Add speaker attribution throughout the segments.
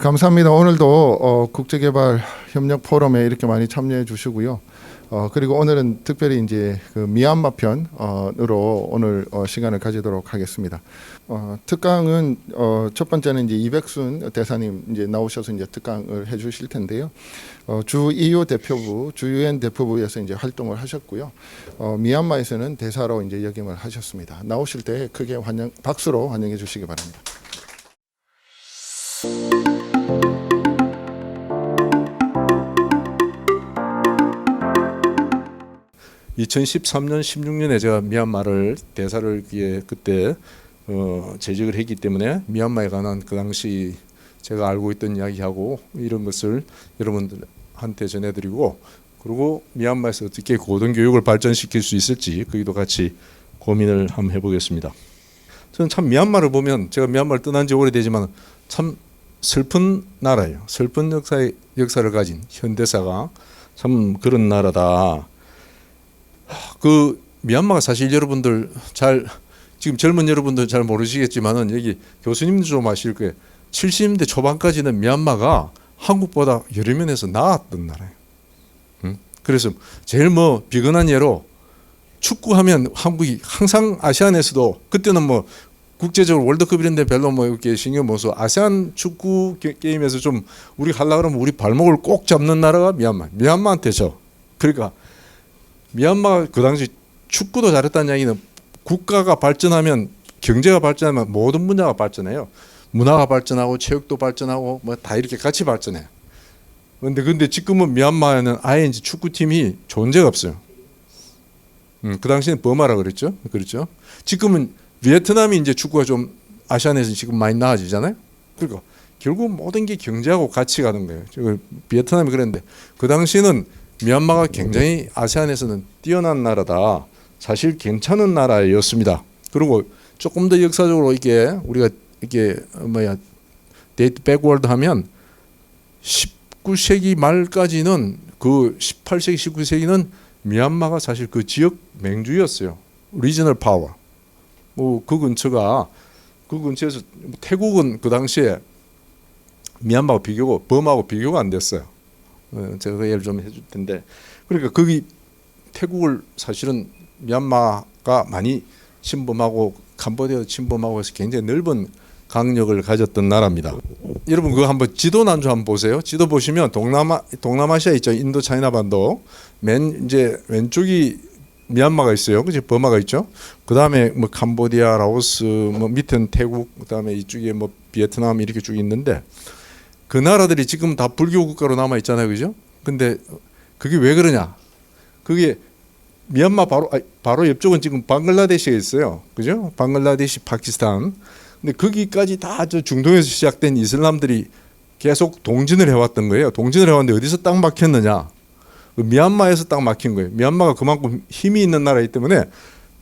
Speaker 1: 감사합니다. 오늘도 국제개발협력 포럼에 이렇게 많이 참여해 주시고요. 그리고 오늘은 특별히 이제 그 미얀마 편으로 오늘 시간을 가지도록 하겠습니다. 특강은 첫 번째는 이제 이백순 대사님 이제 나오셔서 이제 특강을 해주실 텐데요. 주 EU 대표부, 주 UN 대표부에서 이제 활동을 하셨고요. 미얀마에서는 대사로 이제 역임을 하셨습니다. 나오실 때 크게 박수로 환영해 주시기 바랍니다.
Speaker 2: 2013년, 16년에 제가 미얀마를 대사를 그때 재직을 했기 때문에 미얀마에 관한 그 당시 제가 알고 있던 이야기하고 이런 것을 여러분들한테 전해드리고, 그리고 미얀마에서 어떻게 고등교육을 발전시킬 수 있을지 거기도 같이 고민을 한번 해보겠습니다. 저는 참 미얀마를 보면, 제가 미얀마를 떠난 지 오래되지만 참 슬픈 나라예요. 슬픈 역사를 가진 현대사가 참 그런 나라다. 그 미얀마가 사실 여러분들 지금 젊은 여러분들 잘 모르시겠지만은 여기 교수님도 좀 아실 거예요. 70년대 초반까지는 미얀마가 한국보다 여러 면에서 나았던 나라예요. 그래서 제일 비근한 예로 축구하면 한국이 항상 아시안에서도, 그때는 국제적으로 월드컵 이런 데 별로 이렇게 신경 못 써. 아세안 축구 게임에서 좀 우리 하려고 그러면 우리 발목을 꼭 잡는 나라가 미얀마한테 져. 그러니까 미얀마가 그 당시 축구도 잘했다는 이야기는, 국가가 발전하면, 경제가 발전하면 모든 분야가 발전해요. 문화가 발전하고 체육도 발전하고 다 이렇게 같이 발전해요. 근데 지금은 미얀마에는 아예 이제 축구팀이 존재가 없어요. 그 당시에는 버마라 그랬죠. 그렇죠. 지금은 베트남이 이제 축구가 좀 아시안에서 지금 많이 나아지잖아요. 그러니까 결국 모든 게 경제하고 같이 가는 거예요. 베트남이 그랬는데 그 당시에는 미얀마가 굉장히 아세안에서는 뛰어난 나라다. 사실 괜찮은 나라였습니다. 그리고 조금 더 역사적으로 우리가 데이트 백워드 하면 19세기 말까지는, 그 18세기 19세기는 미얀마가 사실 그 지역 맹주였어요. 리저널 파워. 그 근처에서 태국은 그 당시에 미얀마하고 비교고 버마하고 비교가 안 됐어요. 제가 그 예를 좀 해줄 텐데, 그러니까 거기 태국을 사실은 미얀마가 많이 침범하고 캄보디아도 침범하고 해서 굉장히 넓은 강력을 가졌던 나라입니다. 여러분 그거 한번 지도 난조 한번 보세요. 지도 보시면 동남아시아 있죠. 인도 차이나 반도 이제 왼쪽이 미얀마가 있어요. 그죠? 버마가 있죠. 그다음에 캄보디아, 라오스, 밑에는 태국, 그다음에 이쪽에 베트남 이렇게 쭉 있는데, 그 나라들이 지금 다 불교 국가로 남아 있잖아요. 그죠? 근데 그게 왜 그러냐? 그게 미얀마 바로 옆쪽은 지금 방글라데시가 있어요. 그죠? 방글라데시, 파키스탄. 근데 거기까지 다 저 중동에서 시작된 이슬람들이 계속 동진을 해왔던 거예요. 동진을 해왔는데 어디서 딱 막혔느냐? 미얀마에서 딱 막힌 거예요. 미얀마가 그만큼 힘이 있는 나라이기 때문에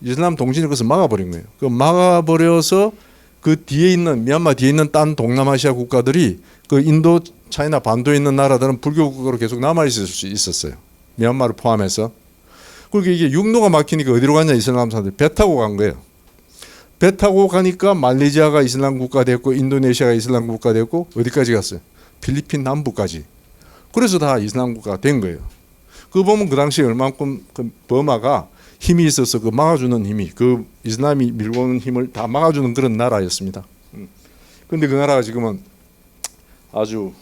Speaker 2: 이슬람 동진을 그것을 막아버린 거예요. 그 막아버려서 그 뒤에 있는, 미얀마 뒤에 있는 딴 동남아시아 국가들이, 그 인도 차이나 반도에 있는 나라들은 불교 국가로 계속 남아 있을 수 있었어요. 미얀마를 포함해서. 그리고 이게 육로가 막히니까 어디로 갔냐? 이슬람 사람들 배 타고 간 거예요. 배 타고 가니까 말레이시아가 이슬람 국가 됐고, 인도네시아가 이슬람 국가 됐고, 어디까지 갔어요? 필리핀 남부까지. 그래서 다 이슬람 국가가 된 거예요. 그거 보면 그 당시에 얼만큼 그 버마가 힘이 있어서 그 막아주는 힘이, 그 이슬람이 밀고 오는 힘을 다 막아주는 그런 나라였습니다. 그런데 그 나라가 지금은 아주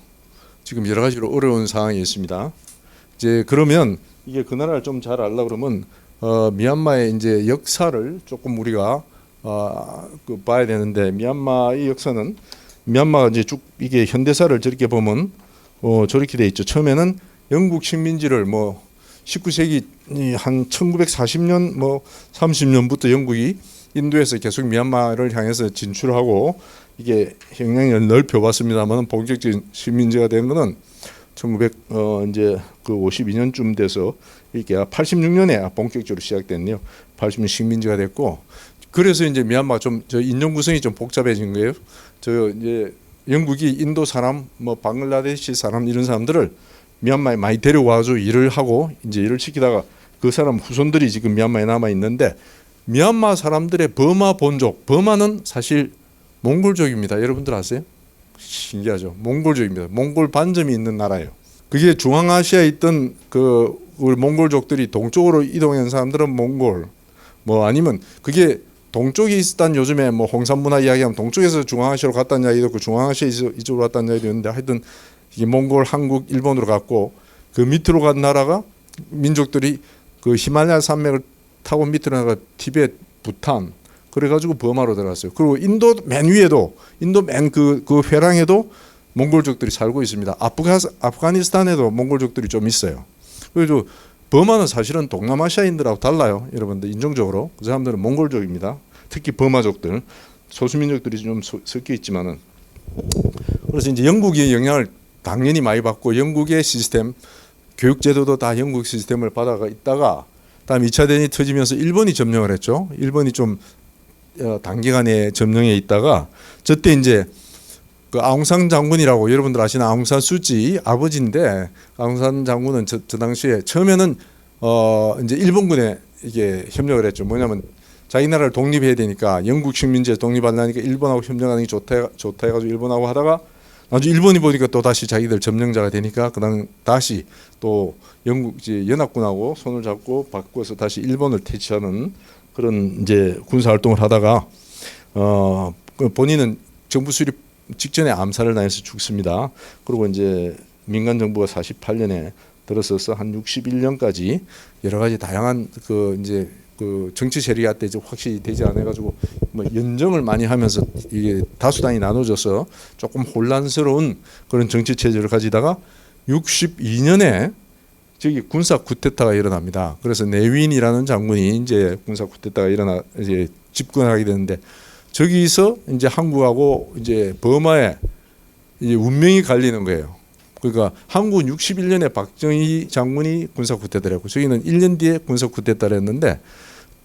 Speaker 2: 지금 여러 가지로 어려운 상황이 있습니다. 이제 그러면 이게 그 나라를 좀 잘 알려고 그러면 미얀마의 이제 역사를 조금 우리가 봐야 되는데, 미얀마의 역사는, 미얀마가 이제 쭉 이게 현대사를 저렇게 보면 저렇게 돼 있죠. 처음에는 영국 식민지를 19세기 한 1940년 30년부터 영국이 인도에서 계속 미얀마를 향해서 진출하고 이게 영향을 넓혀봤습니다만, 본격적인 식민지가 된 거는 1952년쯤 돼서 이게 86년에 본격적으로 시작됐네요. 80년 식민지가 됐고, 그래서 이제 미얀마가 저 인종 구성이 좀 복잡해진 거예요. 이제 영국이 인도 사람, 방글라데시 사람 이런 사람들을 미얀마에 많이 데려와서 일을 하고 이제 일을 시키다가 그 사람 후손들이 지금 미얀마에 남아 있는데, 미얀마 사람들의 버마 본족, 버마는 사실 몽골족입니다. 여러분들 아세요? 신기하죠. 몽골족입니다. 몽골 반점이 있는 나라예요. 그게 중앙아시아에 있던 그 우리 몽골족들이 동쪽으로 이동한 사람들은 몽골, 뭐 아니면 그게 동쪽에 있었던 요즘에 뭐 홍산문화 이야기하면 동쪽에서 중앙아시아로 갔다는 이야기도 있고 중앙아시아에서 이쪽으로 갔다는 이야기도 있는데 하여튼 이게 몽골, 한국, 일본으로 갔고 그 밑으로 간 나라가 민족들이 그 히말라야 산맥을 타고 밑으로 나가 티베트, 부탄 그래가지고 버마로 들어갔어요. 그리고 인도 맨 위에도 인도 맨 그 회랑에도 몽골족들이 살고 있습니다. 아프가니스탄에도 몽골족들이 좀 있어요. 그래서 버마는 사실은 동남아시아인들하고 달라요. 여러분들 인종적으로 그 사람들은 몽골족입니다. 특히 버마족들 소수민족들이 좀 섞여 있지만은 그래서 이제 영국의 영향을 당연히 많이 받고 영국의 시스템 교육제도도 다 영국 시스템을 받아가 있다가 다음 2차 대전이 터지면서 일본이 점령을 했죠. 일본이 좀 단기간에 점령해 있다가 저때 이제 그 아웅산 장군이라고 여러분들 아시는 아웅산 수지 아버지인데 아웅산 장군은 저 당시에 처음에는 이제 일본군에 이게 협력을 했죠. 뭐냐면 자기 나라를 독립해야 되니까 영국 식민지에서 독립하려니까 일본하고 협력하는 게 좋다 해가지고 일본하고 하다가 나중에 일본이 보니까 또 다시 자기들 점령자가 되니까 그다음 다시 또 영국 이제 연합군하고 손을 잡고 바꿔서 다시 일본을 퇴치하는 그런 이제 군사 활동을 하다가 본인은 정부 수립 직전에 암살을 당해서 죽습니다. 그리고 이제 민간 정부가 48년에 들어서서 한 61년까지 여러 가지 다양한 그 이제 그 정치 세력이 때 확실히 되지 않아 가지고 뭐 연정을 많이 하면서 이게 다수당이 나눠져서 조금 혼란스러운 그런 정치 체제를 가지다가 62년에 저기 군사 쿠데타가 일어납니다. 그래서 네윈이라는 장군이 이제 군사 쿠데타가 일어나 이제 집권하게 되는데 저기서 이제 한국하고 이제 버마에 이제 운명이 갈리는 거예요. 그러니까 한국은 61년에 박정희 장군이 군사 쿠데타를 했고 저희는 1년 뒤에 군사 쿠데타를 했는데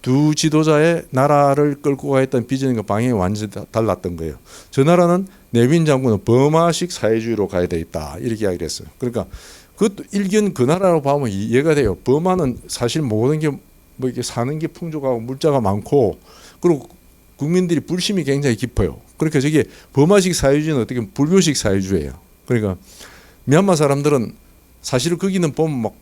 Speaker 2: 두 지도자의 나라를 끌고 가했던 비전과 방향이 완전히 달랐던 거예요. 저 나라는 네빈 장군은 버마식 사회주의로 가야 돼 있다 이렇게 이야기를 했어요. 그러니까 그것도 일견 그 나라로 보면 이해가 돼요. 버마는 사실 모든 게 뭐 이렇게 사는 게 풍족하고 물자가 많고 그리고 국민들이 불심이 굉장히 깊어요. 그러니까 저게 버마식 사회주의는 어떻게 보면 불교식 사회주의예요. 그러니까 미얀마 사람들은 사실 거기는 보면 막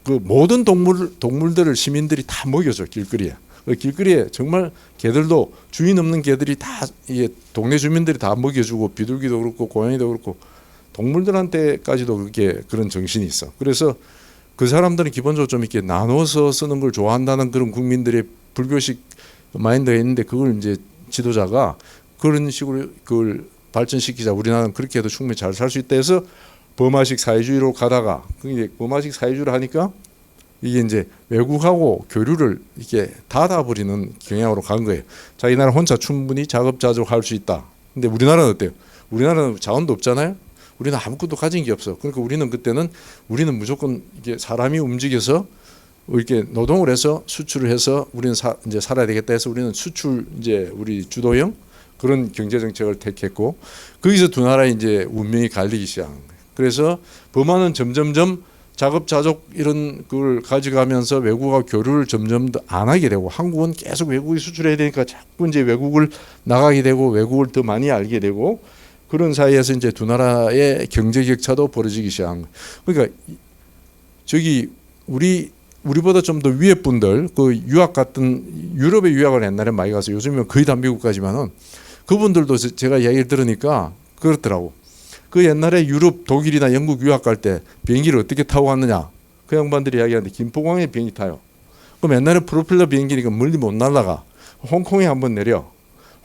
Speaker 2: 그 모든 동물들을 시민들이 다 먹여줘 길거리에. 길거리에 정말 개들도 주인 없는 개들이 다 이게 동네 주민들이 다 먹여주고 비둘기도 그렇고 고양이도 그렇고 동물들한테까지도 그게 그런 정신이 있어. 그래서 그 사람들은 기본적으로 좀 이렇게 나눠서 쓰는 걸 좋아한다는 그런 국민들의 불교식 마인드가 있는데 그걸 이제 지도자가 그런 식으로 그걸 발전시키자 우리나라는 그렇게 해도 충분히 잘 살 수 있다 해서 버마식 사회주의로 가다가 그게 버마식 사회주의를 하니까 이게 이제 외국하고 교류를 이렇게 닫아버리는 경향으로 간 거예요. 자기 나라 혼자 충분히 자급자족할 수 있다. 근데 우리나라는 어때요? 우리나라는 자원도 없잖아요. 우리는 아무것도 가진 게 없어. 그러니까 우리는 그때는 우리는 무조건 이게 사람이 움직여서 이렇게 노동을 해서 수출을 해서 우리는 이제 살아야 되겠다 해서 우리는 수출 이제 우리 주도형 그런 경제 정책을 택했고 거기서 두 나라의 이제 운명이 갈리기 시작한 거예요. 그래서 버마는 점점점 자급자족 이런 걸 가져가면서 외국과 교류를 점점 더 안 하게 되고 한국은 계속 외국에 수출해야 되니까 자꾸 이제 외국을 나가게 되고 외국을 더 많이 알게 되고 그런 사이에서 이제 두 나라의 경제 격차도 벌어지기 시작한 거예요. 그러니까 저기 우리보다 좀 더 위에 분들 그 유학 같은 유럽에 유학을 옛날에 많이 가서 요즘은 거의 다 미국 가지만은 그분들도 제가 이야기를 들으니까 그렇더라고. 그 옛날에 유럽 독일이나 영국 유학 갈 때 비행기를 어떻게 타고 갔느냐 그 양반들이 이야기하는데 김포공항에 비행기 타요. 그럼 옛날에 프로펠러 비행기니까 멀리 못 날아가 홍콩에 한번 내려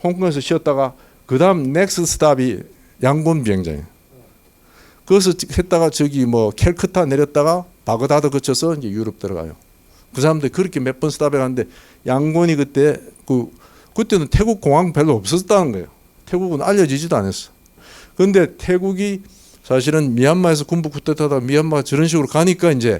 Speaker 2: 홍콩에서 쉬었다가 그 다음 넥스트 스탑이 양곤 비행장이에요. 거기서 했다가 저기 뭐 캘크타 내렸다가 바그다드 거쳐서 이제 유럽 들어가요. 그 사람들 그렇게 몇 번 스탑해 갔는데 양곤이 그때는 태국 공항 별로 없었다는 거예요. 태국은 알려지지도 않았어. 그런데 태국이 사실은 미얀마에서 군부 쿠데타하다가 미얀마가 저런 식으로 가니까 이제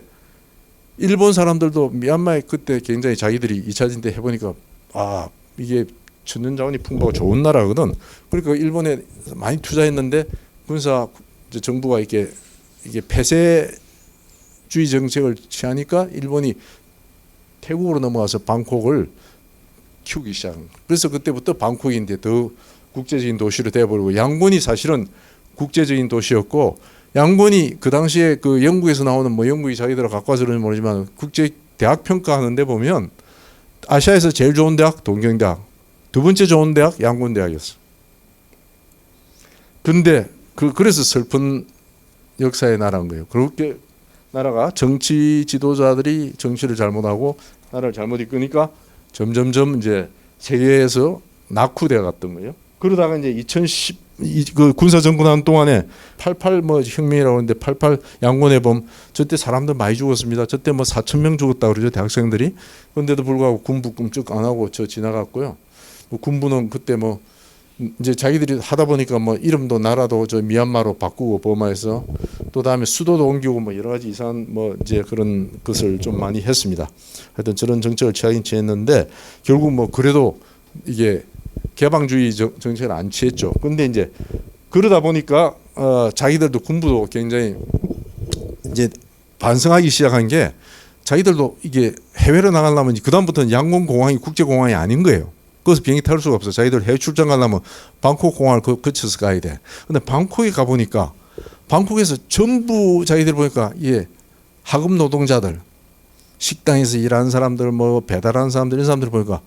Speaker 2: 일본 사람들도 미얀마에 그때 굉장히 자기들이 2차 대전 때 해보니까 아 이게 천연자원이 풍부하고 좋은 나라거든. 그러니까 일본에 많이 투자했는데 군사 정부가 이게 폐쇄주의 정책을 취하니까 일본이 태국으로 넘어가서 방콕을 키우기 시작한 거예요. 그래서 그때부터 방콕이 이제 더 국제적인 도시로 되어버리고 양곤이 사실은 국제적인 도시였고 양곤이 그 당시에 그 영국에서 나오는 뭐 영국이 자기들을 갖고 와서 그런지 모르지만 국제 대학 평가하는데 보면 아시아에서 제일 좋은 대학 동경대학, 두 번째 좋은 대학 양곤대학이었어. 근데 그래서 슬픈 역사의 나라인 거예요. 그렇게 나라가 정치 지도자들이 정치를 잘못하고 나라를 잘못 이끄니까 점점점 이제 세계에서 낙후되어 갔던 거예요. 그러다가 이제 2010 그 군사 정권하는 동안에 88 뭐 혁명이라고 하는데 88 양곤의 범 저때 사람들 많이 죽었습니다. 저때 뭐 4천 명 죽었다 그러죠 대학생들이. 그런데도 불구하고 군부 꿈쩍 안 하고 저 지나갔고요. 뭐 군부는 그때 뭐 이제 자기들이 하다 보니까 뭐 이름도 나라도 저 미얀마로 바꾸고 버마에서 또 다음에 수도도 옮기고 뭐 여러 가지 이상한 뭐 이제 그런 것을 좀 많이 했습니다. 하여튼 저런 정책을 취하긴 취했는데 결국 뭐 그래도 이게 개방주의 정책을 안 취했죠. 근데 이제 그러다 보니까 자기들도 군부도 굉장히 이제 반성하기 시작한 게 자기들도 이게 해외로 나가려면 그다음부터는 양곤 공항이 국제 공항이 아닌 거예요. 거기서 비행기 탈 수가 없어. 자기들 해외 출장 가려면 방콕 공항을 거쳐서 가야 돼. 근데 방콕에 가 보니까 방콕에서 전부 자기들 보니까 하급 노동자들, 식당에서 일하는 사람들, 뭐 배달하는 사람들 이런 사람들 보니까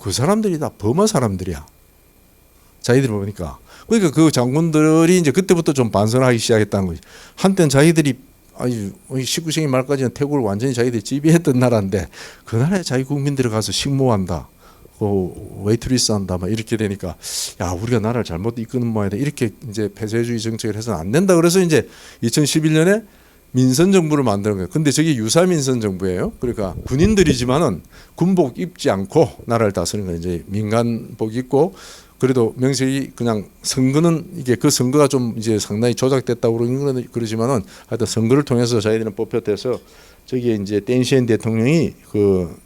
Speaker 2: 그 사람들이 다 버마 사람들이야. 자기들이 보니까. 그러니까 그 장군들이 이제 그때부터 좀 반성하기 시작했다는 거지. 한때는 자기들이 19세기 말까지는 태국을 완전히 자기들이 지배했던 나라인데 그 나라에 자기 국민들이 가서 식모한다. 웨이트리스 한다. 막 이렇게 되니까 야, 우리가 나라를 잘못 이끄는 모양이다. 이렇게 이제 폐쇄주의 정책을 해서는 안 된다. 그래서 이제 2011년에 민선 정부를 만드는 거예요. 근데 저게 유사 민선 정부예요. 그러니까 군인들이지만은 군복 입지 않고 나라를 다스리는 거예요. 이제 민간복 입고 그래도 명색이 그냥 선거는 이게 그 선거가 좀 이제 상당히 조작됐다고 그러지만은 하여튼 선거를 통해서 자기들은 뽑혔대서 저기에 이제 땡시엔 대통령이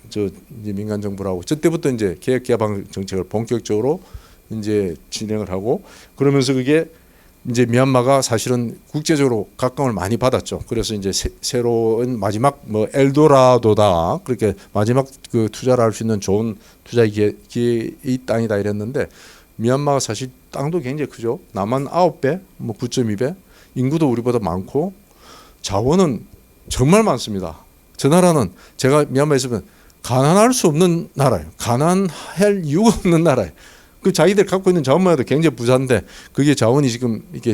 Speaker 2: 이제 민간 정부라고 저때부터 이제 개혁 개방 정책을 본격적으로 이제 진행을 하고 그러면서 그게 이제 미얀마가 사실은 국제적으로 각광을 많이 받았죠. 그래서 이제 새로운 마지막 뭐 엘도라도다 그렇게 마지막 그 투자를 할 수 있는 좋은 투자 기회의 땅이다 이랬는데 미얀마가 사실 땅도 굉장히 크죠. 남한 9배, 뭐 9.2배, 인구도 우리보다 많고 자원은 정말 많습니다. 저 나라는 제가 미얀마에 있으면 가난할 수 없는 나라예요. 가난할 이유가 없는 나라예요. 그 자기들 갖고 있는 자원만 해도 굉장히 부자인데 그게 자원이 지금 이게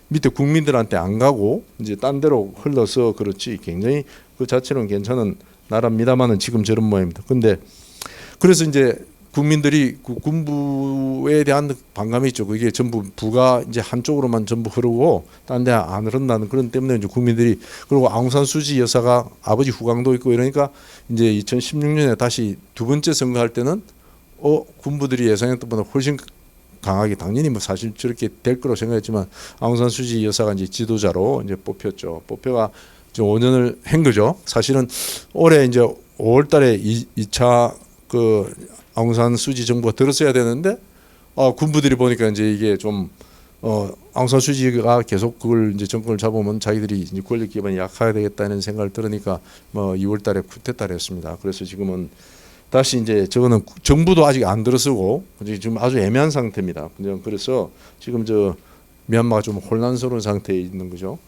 Speaker 2: 밑에 국민들한테 안 가고 이제 딴 데로 흘러서 그렇지 굉장히 그 자체로는 괜찮은 나라입니다만은 지금 저런 모양입니다. 근데 그래서 이제 국민들이 군부에 대한 반감이 있죠. 그게 전부 부가 이제 한쪽으로만 전부 흐르고 딴 데 안 흐른다는 그런 때문에 이제 국민들이 그리고 아웅산 수지 여사가 아버지 후광도 있고 이러니까 이제 2016년에 다시 두 번째 선거할 때는 군부들이 예상했던 것보다 훨씬 강하게 당연히 뭐 사실 저렇게 될 거라고 생각했지만 아웅산 수지 여사가 이제 지도자로 이제 뽑혔죠. 뽑혀가 이제 5년을 한 거죠. 사실은 올해 이제 5월달에 2차 그 아웅산 수지 정부가 들었어야 되는데 군부들이 보니까 이제 이게 좀 아웅산 수지가 계속 그걸 이제 정권을 잡으면 자기들이 이제 권력 기반이 약해야 되겠다는 생각을 들으니까 뭐 2월달에 쿠데타를 했습니다. 그래서 지금은 다시 이제 저거는 정부도 아직 안 들어서고 지금 아주 애매한 상태입니다. 그래서 지금 저 미얀마가 좀 혼란스러운 상태에 있는 거죠.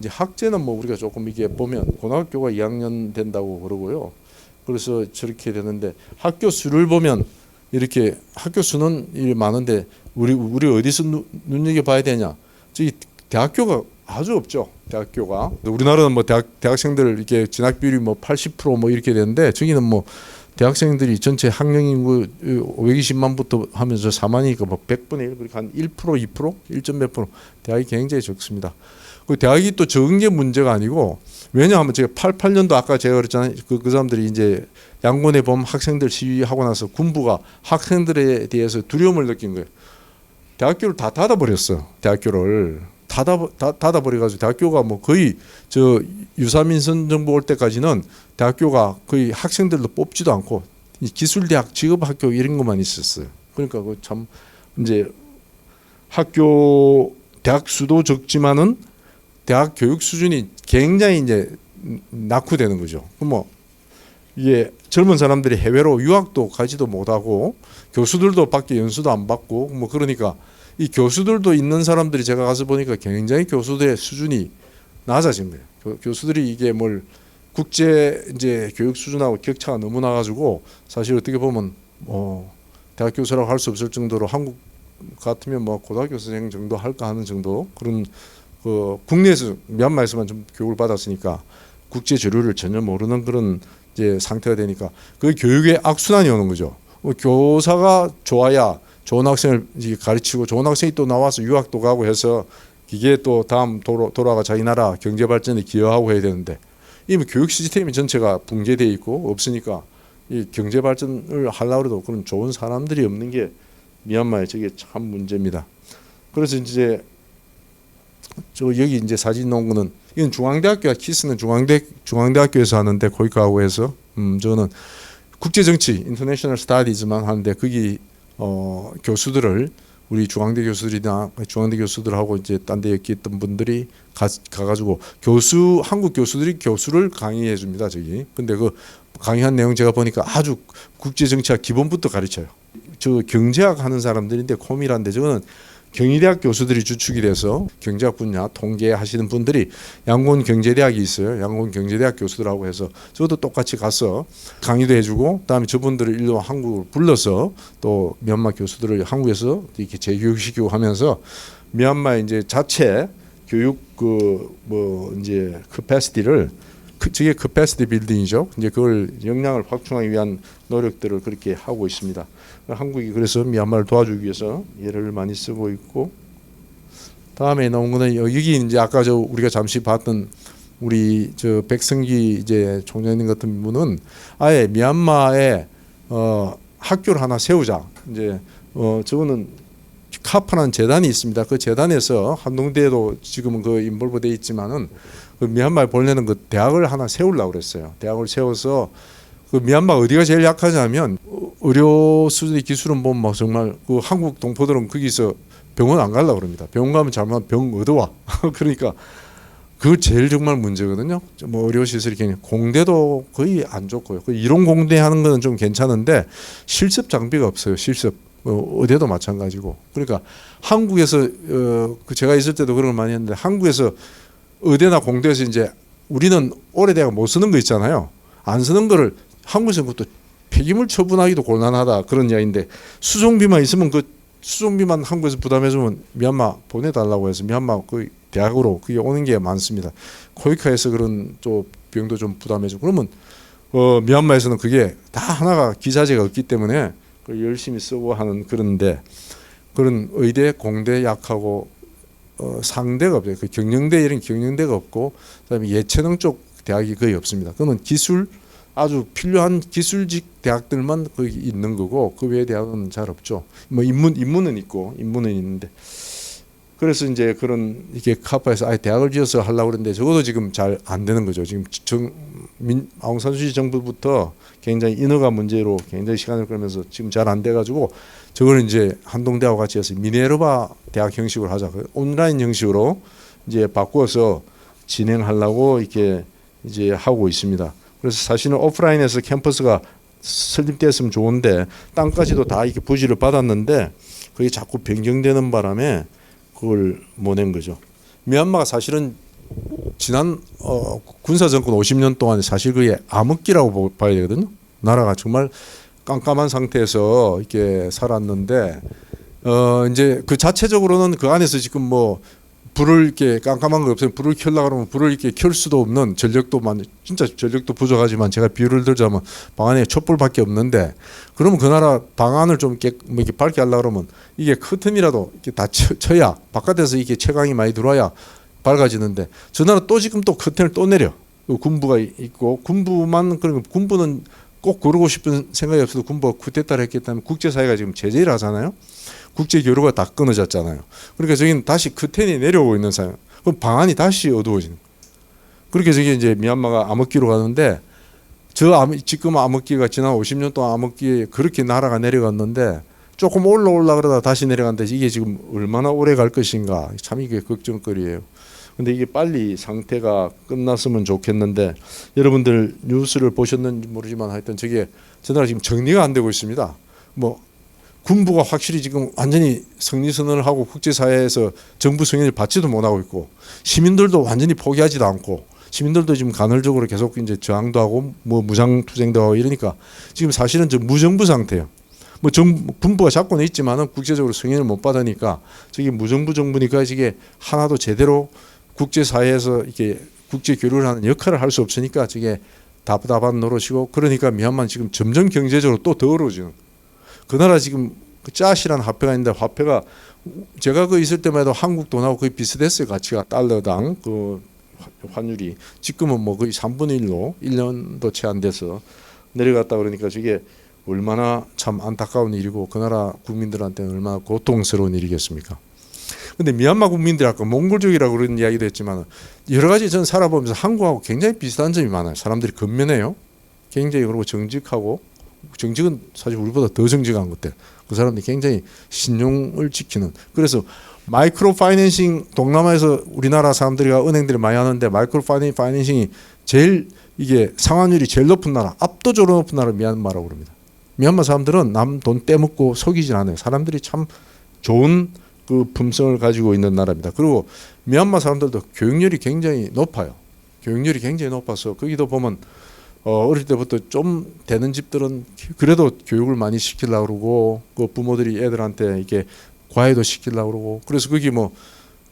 Speaker 2: 이제 학제는 뭐 우리가 조금 이게 보면 고등학교가 2학년 된다고 그러고요. 그래서 저렇게 되는데 학교 수를 보면 이렇게 학교 수는 많은데 우리 어디서 눈여겨 봐야 되냐? 저기 대학교가 아주 없죠. 대학교가 우리나라는 뭐 대학생들 이렇게 진학 비율이 뭐 80% 뭐 이렇게 되는데 저기는 뭐 대학생들이 전체 학령 인구 520만부터 하면서 4만이니까 뭐 100분의 1 그러니까 한 1% 2% 1점 몇 프로 대학이 굉장히 적습니다. 그 대학이 또 적은 게 문제가 아니고 왜냐하면 제가 88년도 아까 제가 그랬잖아요. 그 사람들이 이제 양곤에 보면 학생들 시위하고 나서 군부가 학생들에 대해서 두려움을 느낀 거예요. 대학교를 다 닫아버렸어. 대학교를 닫아버려가지고 대학교가 뭐 거의 저 유사민선 정부 올 때까지는 대학교가 거의 학생들도 뽑지도 않고 기술대학, 직업학교 이런 것만 있었어요. 그러니까 그 참 이제 학교 대학 수도 적지만은 대학 교육 수준이 굉장히 이제 낙후되는 거죠. 뭐 이게 젊은 사람들이 해외로 유학도 가지도 못하고 교수들도 밖에 연수도 안 받고 뭐 그러니까 이 교수들도 있는 사람들이 제가 가서 보니까 굉장히 교수들의 수준이 낮아진 거예요. 교수들이 이게 뭘 국제 이제 교육 수준하고 격차가 너무 나가지고 사실 어떻게 보면 대학 교수라고 할 수 없을 정도로 한국 같으면 뭐 고등학교 선생 정도 할까 하는 정도 그런 국내에서 미얀마에서만 좀 교육을 받았으니까 국제 주류를 전혀 모르는 그런 이제 상태가 되니까 그 교육의 악순환이 오는 거죠. 교사가 좋아야 좋은 학생을 가르치고 좋은 학생이 또 나와서 유학도 가고 해서 이게 또 다음 돌아가 자기 나라 경제 발전에 기여하고 해야 되는데 이미 교육 시스템이 전체가 붕괴되어 있고 없으니까 이 경제 발전을 하려고 해도 그런 좋은 사람들이 없는 게 미얀마의 저게 참 문제입니다. 그래서 이제 저 여기 이제 사진 나온 거는 이건 중앙대학교야. 키스는 중앙대학교에서 하는데 거기 가고 해서 저는 국제정치 인터내셔널 스타디즈만 하는데 거기 교수들을 우리 중앙대 교수들이나 중앙대 교수들하고 이제 딴 데 있던 분들이 가가지고 한국 교수들이 교수를 강의해 줍니다. 저기. 근데 그 강의한 내용 제가 보니까 아주 국제정치학 기본부터 가르쳐요. 저 경제학 하는 사람들인데 코미란데 저거는 경희대학 교수들이 주축이 돼서 경제학 분야 통계 하시는 분들이 양곤 경제대학이 있어요. 양곤 경제대학 교수들하고 해서 저도 똑같이 가서 강의도 해주고 그다음에 저분들을 일로 한국을 불러서 또 미얀마 교수들을 한국에서 이렇게 재교육시키고 하면서 미얀마 이제 자체 교육 이제 캐패시티를 저게 캐패시티 빌딩이죠. 이제 그걸 역량을 확충하기 위한 노력들을 그렇게 하고 있습니다. 한국이 그래서 미얀마를 도와주기 위해서 예를 많이 쓰고 있고 다음에 나온 거는 여기 이제 아까 우리가 잠시 봤던 우리 백승기 이제 총장님 같은 분은 아예 미얀마에 학교를 하나 세우자. 이제 저거는 카파라는 재단이 있습니다. 그 재단에서 한동대도 지금은 그 인볼브돼 있지만은 그 미얀마에 본래는 그 대학을 하나 세우려고 그랬어요. 대학을 세워서 그 미얀마 어디가 제일 약하냐면 의료 수준의 기술은 보면 막 정말 그 한국 동포들은 거기서 병원 안 가려고 그럽니다. 병원 가면 잘못 병 얻어와. 그러니까 그 제일 정말 문제거든요. 뭐 의료 시설이 굉장히 공대도 거의 안 좋고요. 그 이론 공대 하는 거는 좀 괜찮은데 실습 장비가 없어요. 실습. 의대도 마찬가지고. 그러니까 한국에서 제가 있을 때도 그런 걸 많이 했는데 한국에서 의대나 공대에서 이제 우리는 오래돼가 못 쓰는 거 있잖아요. 안 쓰는 거를 한국에서 그것도 폐기물 처분하기도 곤란하다 그런 이야기인데 수송비만 있으면 그 수송비만 한국에서 부담해주면 미얀마 보내달라고 해서 미얀마 그 대학으로 그게 오는 게 많습니다. 코이카에서 그런 또 비용도 좀 부담해주고 그러면 미얀마에서는 그게 다 하나가 기자재가 없기 때문에 열심히 쓰고 하는 그런데 그런 의대 공대 약하고 상대가 없어요. 그 경영대 이런 경영대가 없고 그다음에 예체능 쪽 대학이 거의 없습니다. 그거는 기술 아주 필요한 기술직 대학들만 거기 있는 거고 그 외의 대학은 잘 없죠. 뭐 인문은 있는데 그래서 이제 그런 이게 카파에서 아예 대학을 지어서 하려고 그러는데 적어도 지금 잘 안 되는 거죠. 지금 아웅산수치 정부부터 굉장히 인허가 문제로 굉장히 시간을 끌면서 지금 잘 안 돼가지고 저걸 이제 한동대하고 같이 해서 미네르바 대학 형식으로 하자. 온라인 형식으로 이제 바꾸어서 진행하려고 이렇게 이제 하고 있습니다. 그래서 사실은 오프라인에서 캠퍼스가 설립됐으면 좋은데 땅까지도 다 이렇게 부지를 받았는데 그게 자꾸 변경되는 바람에 그걸 못 낸 거죠. 미얀마가 사실은 지난 군사 정권 50년 동안 사실 그게 암흑기라고 봐야 되거든요. 나라가 정말 깜깜한 상태에서 이렇게 살았는데 이제 그 자체적으로는 그 안에서 지금 뭐 불을 이렇게 깜깜한 거 없으면 불을 켜려고 그러면 불을 이렇게 켤 수도 없는 전력도 진짜 전력도 부족하지만 제가 비유를 들자면 방 안에 촛불밖에 없는데 그러면 그 나라 방안을 좀 이렇게 밝게 하려고 그러면 이게 커튼이라도 이렇게 다 쳐야 바깥에서 이게 채광이 많이 들어와야 밝아지는데 저 나라 또 지금 또 커튼을 또 내려 군부가 있고 군부만 그런 군부는 꼭 그러고 싶은 생각이 없어도 군부가 쿠데타를 했기 때문에 국제사회가 지금 제재를 하잖아요. 국제 교류가 다 끊어졌잖아요. 그러니까 저기는 다시 커튼이 내려오고 있는 상황. 그럼 방안이 다시 어두워지는. 그렇게 저기 이제 미얀마가 암흑기로 가는데 지금 암흑기가 지난 50년 동안 암흑기에 그렇게 나라가 내려갔는데 조금 올라 그러다 다시 내려갔는데 이게 지금 얼마나 오래 갈 것인가 참 이게 걱정거리예요. 근데 이게 빨리 상태가 끝났으면 좋겠는데 여러분들 뉴스를 보셨는지 모르지만 하여튼 저게 저 나라 지금 정리가 안 되고 있습니다. 뭐 군부가 확실히 지금 완전히 성리 선언을 하고 국제사회에서 정부 승인을 받지도 못하고 있고 시민들도 완전히 포기하지도 않고 시민들도 지금 간헐적으로 계속 이제 저항도 하고 뭐 무장투쟁도 하고 이러니까 지금 사실은 저 무정부 상태예요. 뭐 군부가 잡고는 있지만은 국제적으로 승인을 못 받으니까 저게 무정부 정부니까 이게 하나도 제대로 국제사회에서 이게 국제 교류를 하는 역할을 할 수 없으니까 저게 답답한 노릇이고 그러니까 미얀마는 지금 점점 경제적으로 또 더 어려워지는. 그 나라 지금 그 짜시라는 화폐가 있는데 화폐가 제가 그 있을 때만 해도 한국 돈하고 거의 비슷했어요. 가치가 달러당 그 환율이 지금은 뭐 거의 3분의 1로 1년도 채 안 돼서 내려갔다 그러니까 저게 얼마나 참 안타까운 일이고 그 나라 국민들한테는 얼마나 고통스러운 일이겠습니까? 근데 미얀마 국민들이 아까 몽골족이라고 그런 이야기도 했지만 여러 가지 전 살아보면서 한국하고 굉장히 비슷한 점이 많아요. 사람들이 건면해요. 굉장히 그리고 정직하고 정직은 사실 우리보다 더 정직한 것 같아요. 그 사람들이 굉장히 신용을 지키는. 그래서 마이크로 파이낸싱 동남아에서 우리나라 사람들이가 은행들이 많이 하는데 마이크로 파이낸싱이 제일 이게 상환율이 제일 높은 나라, 압도적으로 높은 나라 미얀마라고 그럽니다. 미얀마 사람들은 남 돈 떼먹고 속이진 않아요. 사람들이 참 좋은 그 품성을 가지고 있는 나라입니다. 그리고 미얀마 사람들도 교육열이 굉장히 높아요. 교육열이 굉장히 높아서 거기도 보면 어릴 때부터 좀 되는 집들은 그래도 교육을 많이 시키려고 그러고 그 부모들이 애들한테 이게 과외도 시키려고 그러고 그래서 거기 뭐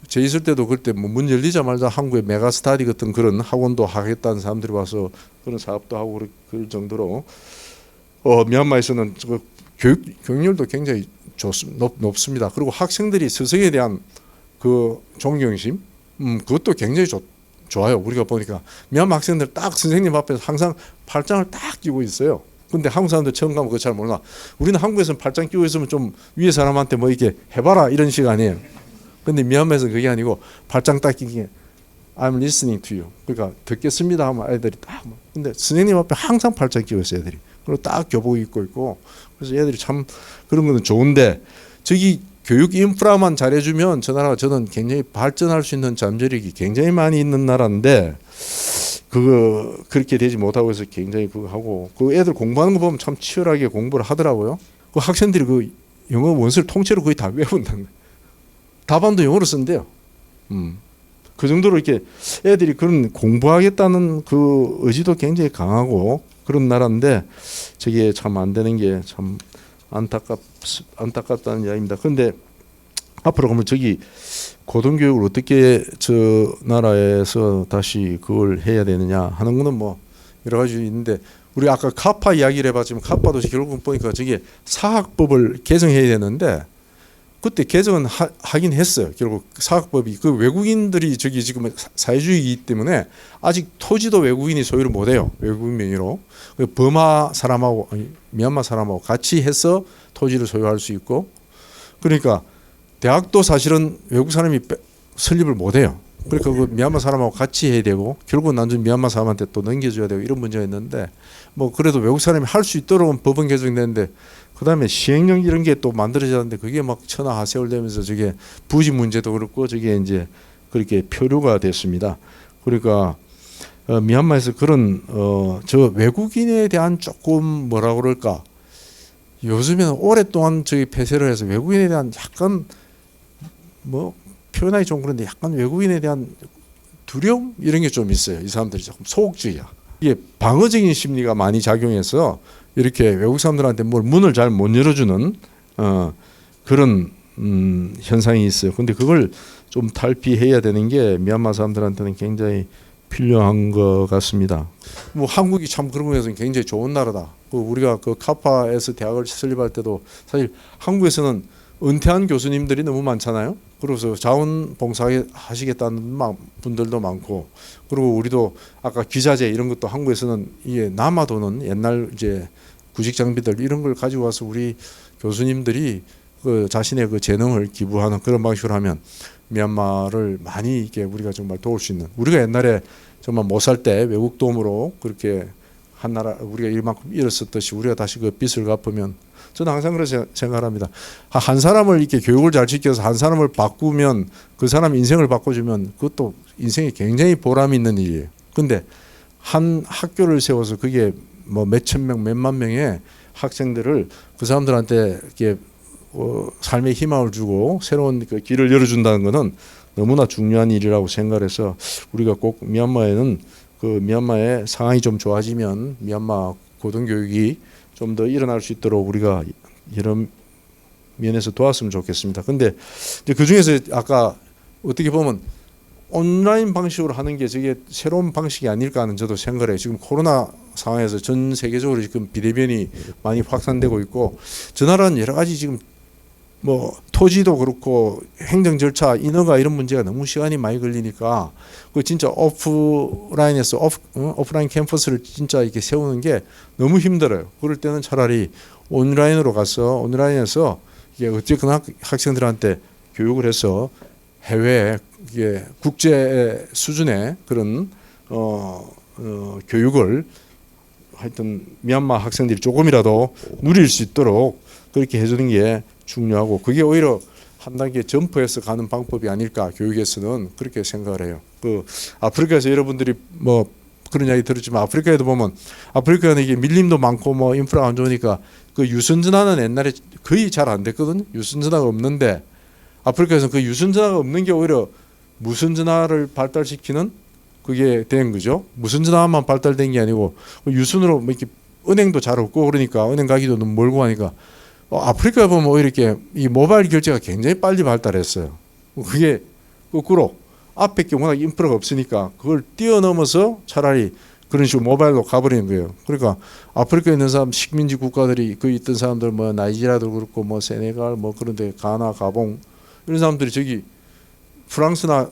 Speaker 2: 제 있을 때도 그때 뭐 문 열리자마자 한국의 메가스타디 같은 그런 학원도 하겠다는 사람들이 와서 그런 사업도 하고 그럴 정도로 미얀마에서는 그 교육열도 굉장히 높습니다. 그리고 학생들이 스승에 대한 그 존경심 그것도 굉장히 좋아요. 우리가 보니까 미얀마 학생들 딱 선생님 앞에서 항상 팔짱을 딱 끼고 있어요. 근데 한국 사람들 처음 가면 그거 잘 몰라. 우리는 한국에서는 팔짱 끼고 있으면 좀 위에 사람한테 뭐 이렇게 해봐라 이런 식 아니에요. 근데 미얀마에서는 그게 아니고 팔짱 딱 끼게 I'm listening to you. 그러니까 듣겠습니다 하면 애들이 딱. 근데 선생님 앞에 항상 팔짱 끼고 있어요 애들이. 그리고 딱 교복 입고 있고. 그래서 애들이 참 그런 거는 좋은데 저기 교육 인프라만 잘해주면 저 나라가 저는 굉장히 발전할 수 있는 잠재력이 굉장히 많이 있는 나라인데 그거 그렇게 되지 못하고 해서 굉장히 그거 하고 그 애들 공부하는 거 보면 참 치열하게 공부를 하더라고요. 그 학생들이 그 영어 원서를 통째로 거의 다 외운다는 거예요. 답안도 영어로 쓴대요. 그 정도로 이렇게 애들이 그런 공부하겠다는 그 의지도 굉장히 강하고 그런 나라인데 저게 참 안 되는 게 참 안타깝다는 이야기입니다. 그런데 앞으로 가면 저기 고등교육을 어떻게 저 나라에서 다시 그걸 해야 되느냐 하는 거는 뭐 여러 가지 있는데 우리 아까 카파 이야기를 해봤지만 카파도 결국 보니까 저게 사학법을 개정해야 되는데 그때 개정은 하긴 했어요. 결국 사학법이 그 외국인들이 저기 지금 사회주의이기 때문에 아직 토지도 외국인이 소유를 못해요. 외국인 명의로 버마 사람하고 미얀마 사람하고 같이 해서 토지를 소유할 수 있고 그러니까 대학도 사실은 외국 사람이 설립을 못해요. 그러니까 그 미얀마 사람하고 같이 해야 되고 결국은 나중에 미얀마 사람한테 또 넘겨줘야 되고 이런 문제가 있는데 뭐 그래도 외국 사람이 할 수 있도록 법은 개정되는데 그다음에 시행령 이런 게 또 만들어졌는데 그게 막 천하하세월되면서 저게 부지 문제도 그렇고 저게 이제 그렇게 표류가 됐습니다. 그러니까 미얀마에서 그런 저 외국인에 대한 조금 뭐라 그럴까 요즘에는 오랫동안 저기 폐쇄를 해서 외국인에 대한 약간 뭐 표현하기 좀 그런데 약간 외국인에 대한 두려움 이런 게 좀 있어요. 이 사람들이 조금 소극적이야. 이게 방어적인 심리가 많이 작용해서 이렇게 외국 사람들한테 뭘 문을 잘 못 열어주는 그런 현상이 있어요. 근데 그걸 좀 탈피해야 되는 게 미얀마 사람들한테는 굉장히 필요한 것 같습니다. 뭐 한국이 참 그런 거에서는 굉장히 좋은 나라다. 우리가 그 카파에서 대학을 설립할 때도 사실 한국에서는 은퇴한 교수님들이 너무 많잖아요. 그래서 자원봉사 하시겠다는 분들도 많고, 그리고 우리도 아까 기자재 이런 것도 한국에서는 이게 남아도는 옛날 이제 구식 장비들 이런 걸 가지고 와서 우리 교수님들이 그 자신의 그 재능을 기부하는 그런 방식으로 하면 미얀마를 많이 이렇게 우리가 정말 도울 수 있는, 우리가 옛날에 정말 못 살 때 외국 도움으로 그렇게 한 나라 우리가 이만큼 잃었었듯이 우리가 다시 그 빚을 갚으면, 저는 항상 그렇게 생각합니다. 한 사람을 이렇게 교육을 잘 시켜서 한 사람을 바꾸면 그 사람 인생을 바꿔주면 그것도 인생에 굉장히 보람 있는 일이에요. 근데 한 학교를 세워서 그게 뭐 몇천 명, 몇만 명의 학생들을 그 사람들한테 이렇게 삶에 희망을 주고 새로운 그 길을 열어준다는 것은 너무나 중요한 일이라고 생각해서 우리가 꼭 미얀마에는 그 미얀마의 상황이 좀 좋아지면 미얀마 고등교육이 좀 더 일어날 수 있도록 우리가 이런 면에서 도왔으면 좋겠습니다. 근데 이제 그 중에서 아까 어떻게 보면 온라인 방식으로 하는 게 저게 새로운 방식이 아닐까 하는 저도 생각을 해요. 지금 코로나 상황에서 전 세계적으로 지금 비대면이 많이 확산되고 있고 저 나라는 여러 가지 지금 뭐 토지도 그렇고 행정 절차 인허가 이런 문제가 너무 시간이 많이 걸리니까 그 진짜 오프라인에서 오프라인 캠퍼스를 진짜 이렇게 세우는 게 너무 힘들어요. 그럴 때는 차라리 온라인으로 가서 온라인에서 이게 어쨌거나 학생들한테 교육을 해서 해외 이게 국제 수준의 그런 교육을 하여튼 미얀마 학생들이 조금이라도 누릴 수 있도록 그렇게 해주는 게 중요하고 그게 오히려 한 단계 점프해서 가는 방법이 아닐까 교육에서는 그렇게 생각을 해요. 그 아프리카에서 여러분들이 뭐 그런 이야기 들었지만 아프리카에도 보면 아프리카는 이게 밀림도 많고 뭐 인프라가 안 좋으니까 그 유선전화는 옛날에 거의 잘 안 됐거든. 유선전화가 없는데 아프리카에서는 그 유선전화가 없는 게 오히려 무선전화를 발달시키는 그게 된 거죠. 무선전화만 발달된 게 아니고 유선으로 뭐 이렇게 은행도 잘 없고 그러니까 은행 가기도 너무 멀고 하니까 아프리카에 보면 오히려 이렇게 이 모바일 결제가 굉장히 빨리 발달했어요. 그게 거꾸로 앞에 게 워낙 인프라가 없으니까 그걸 뛰어넘어서 차라리 그런 식으로 모바일로 가버리는 거예요. 그러니까 아프리카에 있는 사람 식민지 국가들이 그 있던 사람들 뭐 나이지리아도 그렇고 뭐 세네갈 뭐 그런데 가나 가봉 이런 사람들이 저기 프랑스나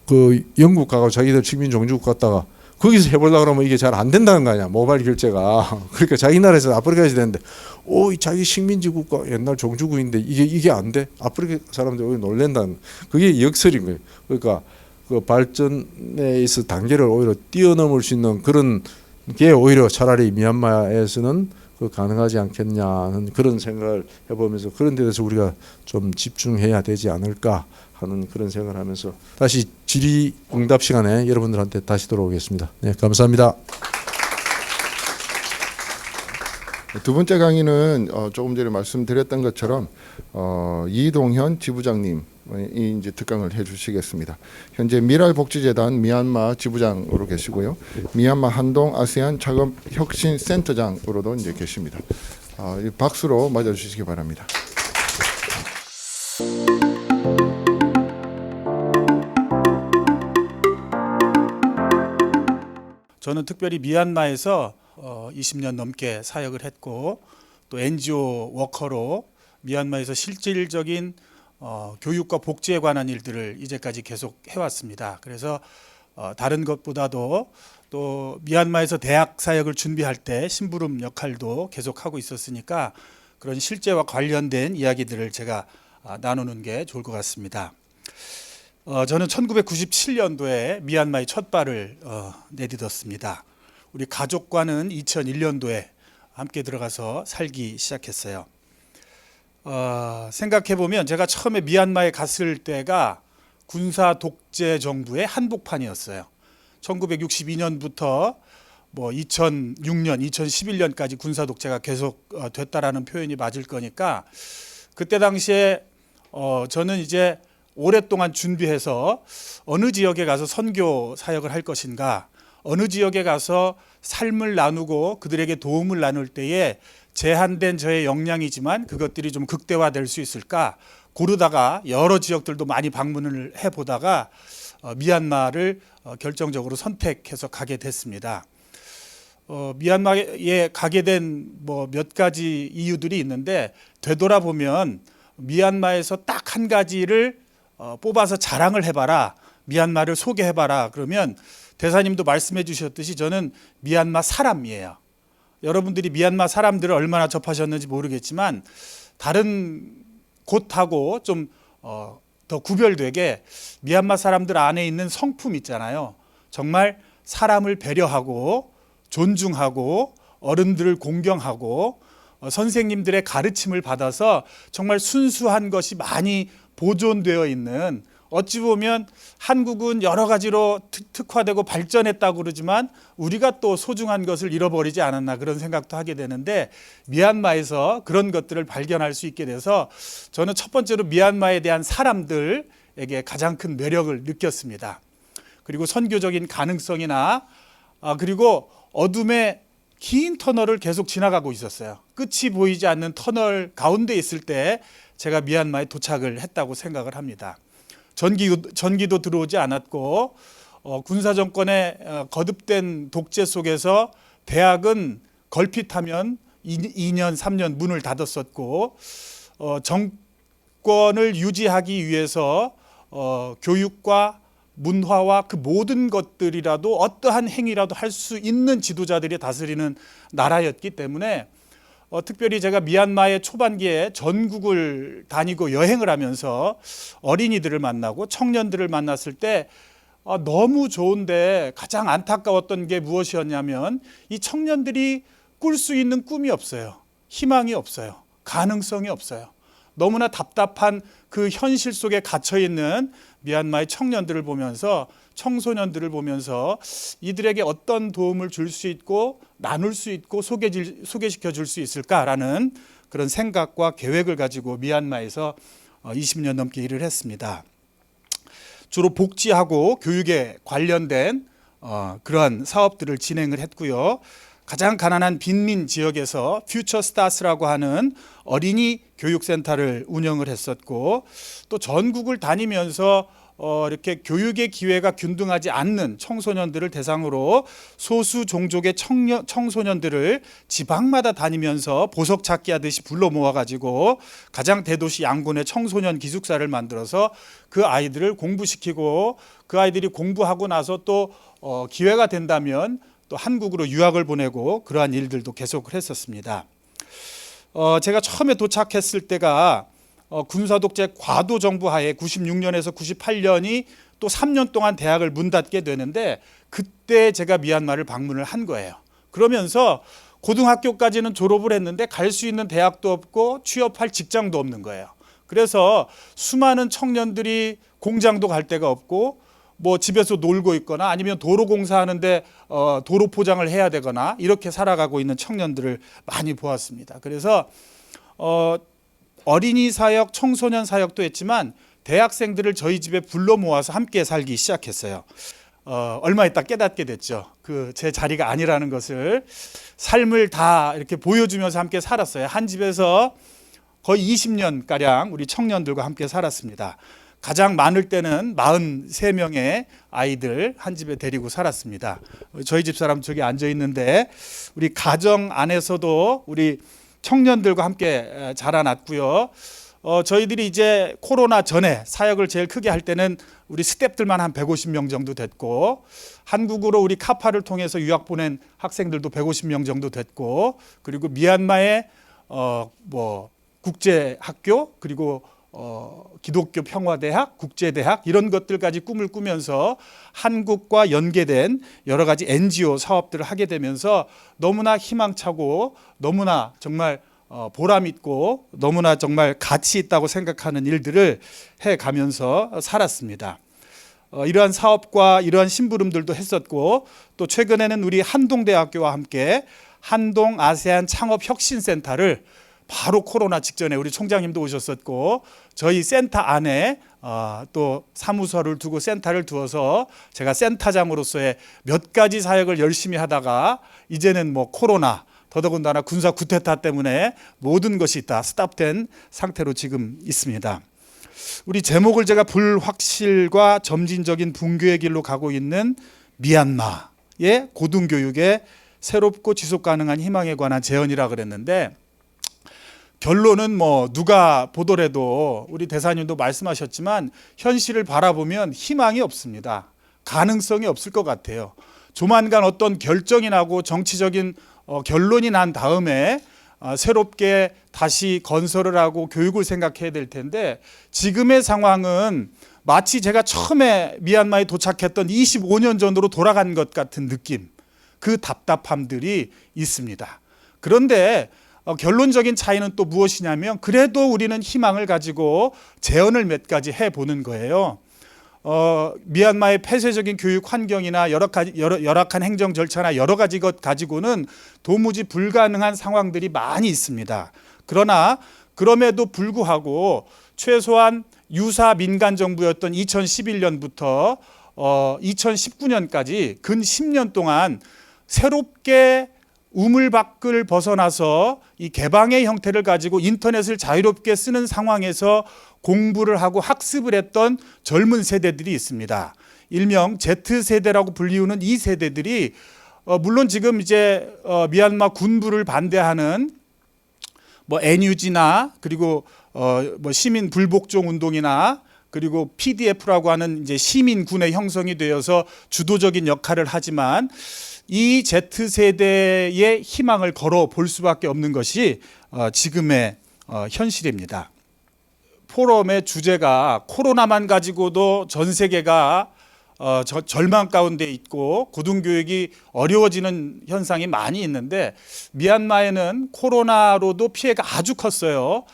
Speaker 2: 그 영국 가고 자기들 식민 종주국 갔다가 거기서 해보려고 그러면 이게 잘 안 된다는 거 아니야 모바일 결제가. 그러니까 자기 나라에서 아프리카에서 되는데 이 자기 식민지 국가 옛날 종주국인데 이게 안 돼. 아프리카 사람들이 오히려 놀랜다는 그게 역설인 거예요. 그러니까 그 발전에 있어 단계를 오히려 뛰어넘을 수 있는 그런 게 오히려 차라리 미얀마에서는 그 가능하지 않겠냐는 그런 생각을 해보면서 그런 데 대해서 우리가 좀 집중해야 되지 않을까 하는 그런 생각을 하면서 다시 질의응답 시간에 여러분들한테 다시 돌아오겠습니다. 네, 감사합니다.
Speaker 1: 두 번째 강의는 조금 전에 말씀드렸던 것처럼 이동현 지부장님이 이제 특강을 해주시겠습니다. 현재 미랄복지재단 미얀마 지부장으로 계시고요, 미얀마 한동 아세안 작업혁신센터장으로도 이제 계십니다. 박수로 맞아주시기 바랍니다.
Speaker 3: 저는 특별히 미얀마에서 20년 넘게 사역을 했고 또 NGO 워커로 미얀마에서 실질적인 교육과 복지에 관한 일들을 이제까지 계속 해왔습니다. 그래서 다른 것보다도 또 미얀마에서 대학 사역을 준비할 때 심부름 역할도 계속하고 있었으니까 그런 실제와 관련된 이야기들을 제가 나누는 게 좋을 것 같습니다. 저는 1997년도에 미얀마에 첫 발을 내딛었습니다. 우리 가족과는 2001년도에 함께 들어가서 살기 시작했어요. 생각해보면 제가 처음에 미얀마에 갔을 때가 군사 독재 정부의 한복판이었어요. 1962년부터 뭐 2006년, 2011년까지 군사 독재가 계속 됐다라는 표현이 맞을 거니까 그때 당시에 저는 이제 오랫동안 준비해서 어느 지역에 가서 선교 사역을 할 것인가, 어느 지역에 가서 삶을 나누고 그들에게 도움을 나눌 때에 제한된 저의 역량이지만 그것들이 좀 극대화될 수 있을까 고르다가 여러 지역들도 많이 방문을 해보다가 미얀마를 결정적으로 선택해서 가게 됐습니다. 미얀마에 가게 된 뭐 몇 가지 이유들이 있는데 되돌아보면 미얀마에서 딱 한 가지를 뽑아서 자랑을 해봐라, 미얀마를 소개해봐라 그러면 대사님도 말씀해 주셨듯이 저는 미얀마 사람이에요. 여러분들이 미얀마 사람들을 얼마나 접하셨는지 모르겠지만 다른 곳하고 좀 더 구별되게 미얀마 사람들 안에 있는 성품 있잖아요. 정말 사람을 배려하고 존중하고 어른들을 공경하고 선생님들의 가르침을 받아서 정말 순수한 것이 많이 보존되어 있는 어찌 보면 한국은 여러 가지로 특화되고 발전했다고 그러지만 우리가 또 소중한 것을 잃어버리지 않았나 그런 생각도 하게 되는데, 미얀마에서 그런 것들을 발견할 수 있게 돼서 저는 첫 번째로 미얀마에 대한 사람들에게 가장 큰 매력을 느꼈습니다. 그리고 선교적인 가능성이나 그리고 어둠의 긴 터널을 계속 지나가고 있었어요. 끝이 보이지 않는 터널 가운데 있을 때 제가 미얀마에 도착을 했다고 생각을 합니다. 전기도 들어오지 않았고 군사 정권의 거듭된 독재 속에서 대학은 걸핏하면 2년 3년 문을 닫았었고, 정권을 유지하기 위해서 교육과 문화와 그 모든 것들이라도 어떠한 행위라도 할 수 있는 지도자들이 다스리는 나라였기 때문에 특별히 제가 미얀마의 초반기에 전국을 다니고 여행을 하면서 어린이들을 만나고 청년들을 만났을 때 너무 좋은데 가장 안타까웠던 게 무엇이었냐면, 이 청년들이 꿀 수 있는 꿈이 없어요. 희망이 없어요. 가능성이 없어요. 너무나 답답한 그 현실 속에 갇혀 있는 미얀마의 청년들을 보면서, 청소년들을 보면서 이들에게 어떤 도움을 줄 수 있고 나눌 수 있고 소개시켜 줄 수 있을까라는 그런 생각과 계획을 가지고 미얀마에서 20년 넘게 일을 했습니다. 주로 복지하고 교육에 관련된 그러한 사업들을 진행을 했고요. 가장 가난한 빈민 지역에서 퓨처 스타스라고 하는 어린이 교육센터를 운영을 했었고, 또 전국을 다니면서 이렇게 교육의 기회가 균등하지 않는 청소년들을 대상으로 소수 종족의 청소년들을 지방마다 다니면서 보석 찾기 하듯이 불러 모아가지고 가장 대도시 양곤에 청소년 기숙사를 만들어서 그 아이들을 공부시키고, 그 아이들이 공부하고 나서 또 기회가 된다면 또 한국으로 유학을 보내고, 그러한 일들도 계속을 했었습니다. 제가 처음에 도착했을 때가 군사독재 과도 정부 하에 96년에서 98년이 또 3년 동안 대학을 문 닫게 되는데, 그때 제가 미얀마를 방문을 한 거예요. 그러면서 고등학교까지는 졸업을 했는데 갈 수 있는 대학도 없고 취업할 직장도 없는 거예요. 그래서 수많은 청년들이 공장도 갈 데가 없고 뭐 집에서 놀고 있거나 아니면 도로 공사하는데 도로 포장을 해야 되거나 이렇게 살아가고 있는 청년들을 많이 보았습니다. 그래서 어린이 사역, 청소년 사역도 했지만 대학생들을 저희 집에 불러 모아서 함께 살기 시작했어요. 얼마 있다 깨닫게 됐죠. 그 제 자리가 아니라는 것을, 삶을 다 이렇게 보여주면서 함께 살았어요. 한 집에서 거의 20년가량 우리 청년들과 함께 살았습니다. 가장 많을 때는 43명의 아이들 한 집에 데리고 살았습니다. 저희 집사람 저기 앉아 있는데, 우리 가정 안에서도 우리 청년들과 함께 자라났고요. 저희들이 이제 코로나 전에 사역을 제일 크게 할 때는 우리 스태프들만 한 150명 정도 됐고, 한국으로 우리 카파를 통해서 유학 보낸 학생들도 150명 정도 됐고, 그리고 미얀마의 국제학교, 그리고 기독교 평화대학, 국제대학 이런 것들까지 꿈을 꾸면서 한국과 연계된 여러 가지 NGO 사업들을 하게 되면서 너무나 희망차고 너무나 정말 보람 있고 너무나 정말 가치 있다고 생각하는 일들을 해가면서 살았습니다. 이러한 사업과 이러한 심부름들도 했었고, 또 최근에는 우리 한동대학교와 함께 한동 아세안 창업혁신센터를 바로 코로나 직전에 우리 총장님도 오셨었고, 저희 센터 안에 또 사무소를 두고 센터를 두어서 제가 센터장으로서의 몇 가지 사역을 열심히 하다가 이제는 뭐 코로나, 더더군다나 군사 쿠데타 때문에 모든 것이 다 스탑된 상태로 지금 있습니다. 우리 제목을 제가 불확실과 점진적인 붕괴의 길로 가고 있는 미얀마의 고등교육의 새롭고 지속 가능한 희망에 관한 제언이라 그랬는데, 결론은 뭐 누가 보더라도 우리 대사님도 말씀하셨지만 현실을 바라보면 희망이 없습니다. 가능성이 없을 것 같아요. 조만간 어떤 결정이 나고 정치적인 결론이 난 다음에 새롭게 다시 건설을 하고 교육을 생각해야 될 텐데, 지금의 상황은 마치 제가 처음에 미얀마에 도착했던 25년 전으로 돌아간 것 같은 느낌, 그 답답함들이 있습니다. 그런데 결론적인 차이는 또 무엇이냐면, 그래도 우리는 희망을 가지고 제언을 몇 가지 해보는 거예요. 미얀마의 폐쇄적인 교육 환경이나 열악한 행정 절차나 여러 가지 것 가지고는 도무지 불가능한 상황들이 많이 있습니다. 그러나 그럼에도 불구하고 최소한 유사 민간 정부였던 2011년부터 2019년까지 근 10년 동안 새롭게 우물 밖을 벗어나서 이 개방의 형태를 가지고 인터넷을 자유롭게 쓰는 상황에서 공부를 하고 학습을 했던 젊은 세대들이 있습니다. 일명 Z세대라고 불리우는 이 세대들이 물론 지금 이제 미얀마 군부를 반대하는 뭐 NUG나 그리고 뭐 시민 불복종 운동이나 그리고 PDF라고 하는 이제 시민군의 형성이 되어서 주도적인 역할을 하지만 이 Z세대의 희망을 걸어 볼 수밖에 없는 것이 지금의 현실입니다. 포럼의 주제가 코로나만 가지고도 전 세계가 절망 가운데 있고 고등교육이 어려워지는 현상이 많이 있는데 미얀마에는 코로나로도 피해가 아주 컸어요.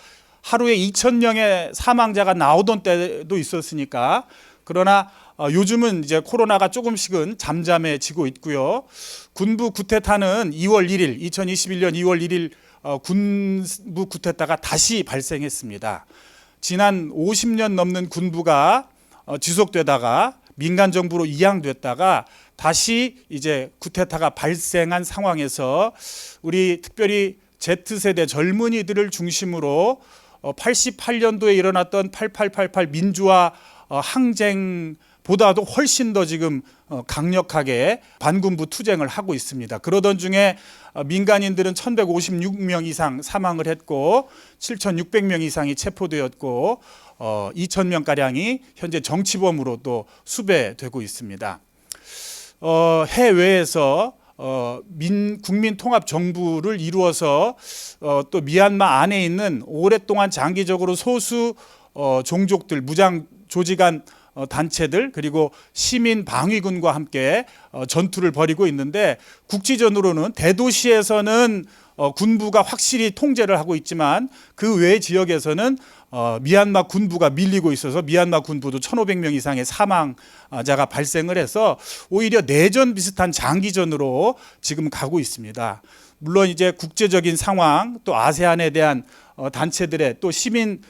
Speaker 3: 하루에 2,000명의 사망자가 나오던 때도 있었으니까. 그러나 요즘은 이제 코로나가 조금씩은 잠잠해지고 있고요. 군부 쿠데타는 2월 1일, 2021년 2월 1일 군부 쿠데타가 다시 발생했습니다. 지난 50년 넘는 군부가 지속되다가 민간 정부로 이양됐다가 다시 이제 쿠데타가 발생한 상황에서 우리 특별히 Z세대 젊은이들을 중심으로 88년도에 일어났던 8888 민주화 항쟁보다도 훨씬 더 지금 강력하게 반군부 투쟁을 하고 있습니다. 그러던 중에 민간인들은 1,156명 이상 사망을 했고 7,600명 이상이 체포되었고 2,000명가량이 현재 정치범으로 또 수배되고 있습니다. 해외에서 국민통합정부를 이루어서 또 미얀마 안에 있는 오랫동안 장기적으로 소수 종족들, 무장 조직한 단체들 그리고 시민 방위군과 함께 전투를 벌이고 있는데 국지전으로는 대도시에서는 군부가 확실히 통제를 하고 있지만 그 외 지역에서는 미얀마 군부가 밀리고 있어서 미얀마 군부도 1,500명 이상의 사망자가 발생을 해서 오히려 내전 비슷한 장기전으로 지금 가고 있습니다. 물론 이제 국제적인 상황 또 아세안에 대한 단체들의 또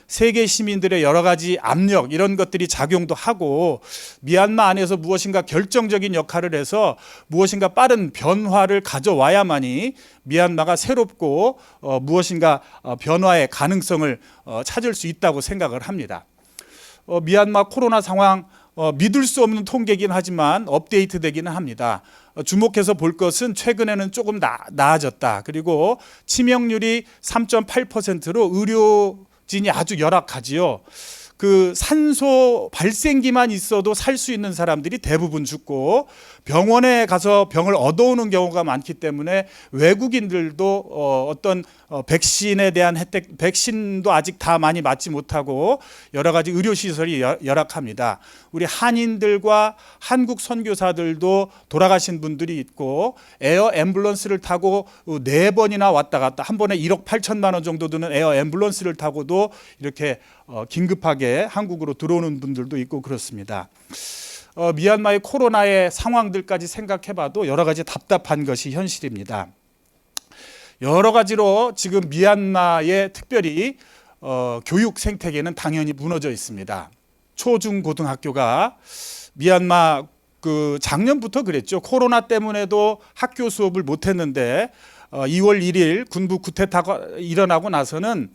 Speaker 3: 세계 시민들의 여러 가지 압력 이런 것들이 작용도 하고 미얀마 안에서 무엇인가 결정적인 역할을 해서 무엇인가 빠른 변화를 가져와야만이 미얀마가 새롭고 무엇인가 변화의 가능성을 찾을 수 있다고 생각을 합니다. 미얀마 코로나 상황 믿을 수 없는 통계이긴 하지만 업데이트되기는 합니다. 주목해서 볼 것은 최근에는 조금 나아졌다. 그리고 치명률이 3.8%로 의료진이 아주 열악하지요. 그 산소 발생기만 있어도 살 수 있는 사람들이 대부분 죽고 병원에 가서 병을 얻어오는 경우가 많기 때문에 외국인들도 어떤 백신에 대한 혜택, 백신도 아직 다 많이 맞지 못하고 여러 가지 의료시설이 열악합니다. 우리 한인들과 한국 선교사들도 돌아가신 분들이 있고 에어 앰뷸런스를 타고 4번이나 왔다 갔다 한 번에 1억 8천만 원 정도 드는 에어 앰뷸런스를 타고도 이렇게 긴급하게 한국으로 들어오는 분들도 있고 그렇습니다. 미얀마의 코로나의 상황들까지 생각해봐도 여러 가지 답답한 것이 현실입니다. 여러 가지로 지금 미얀마의 특별히 교육 생태계는 당연히 무너져 있습니다. 초중고등학교가 미얀마 작년부터 그랬죠. 코로나 때문에도 학교 수업을 못했는데 2월 1일 군부 쿠데타가 일어나고 나서는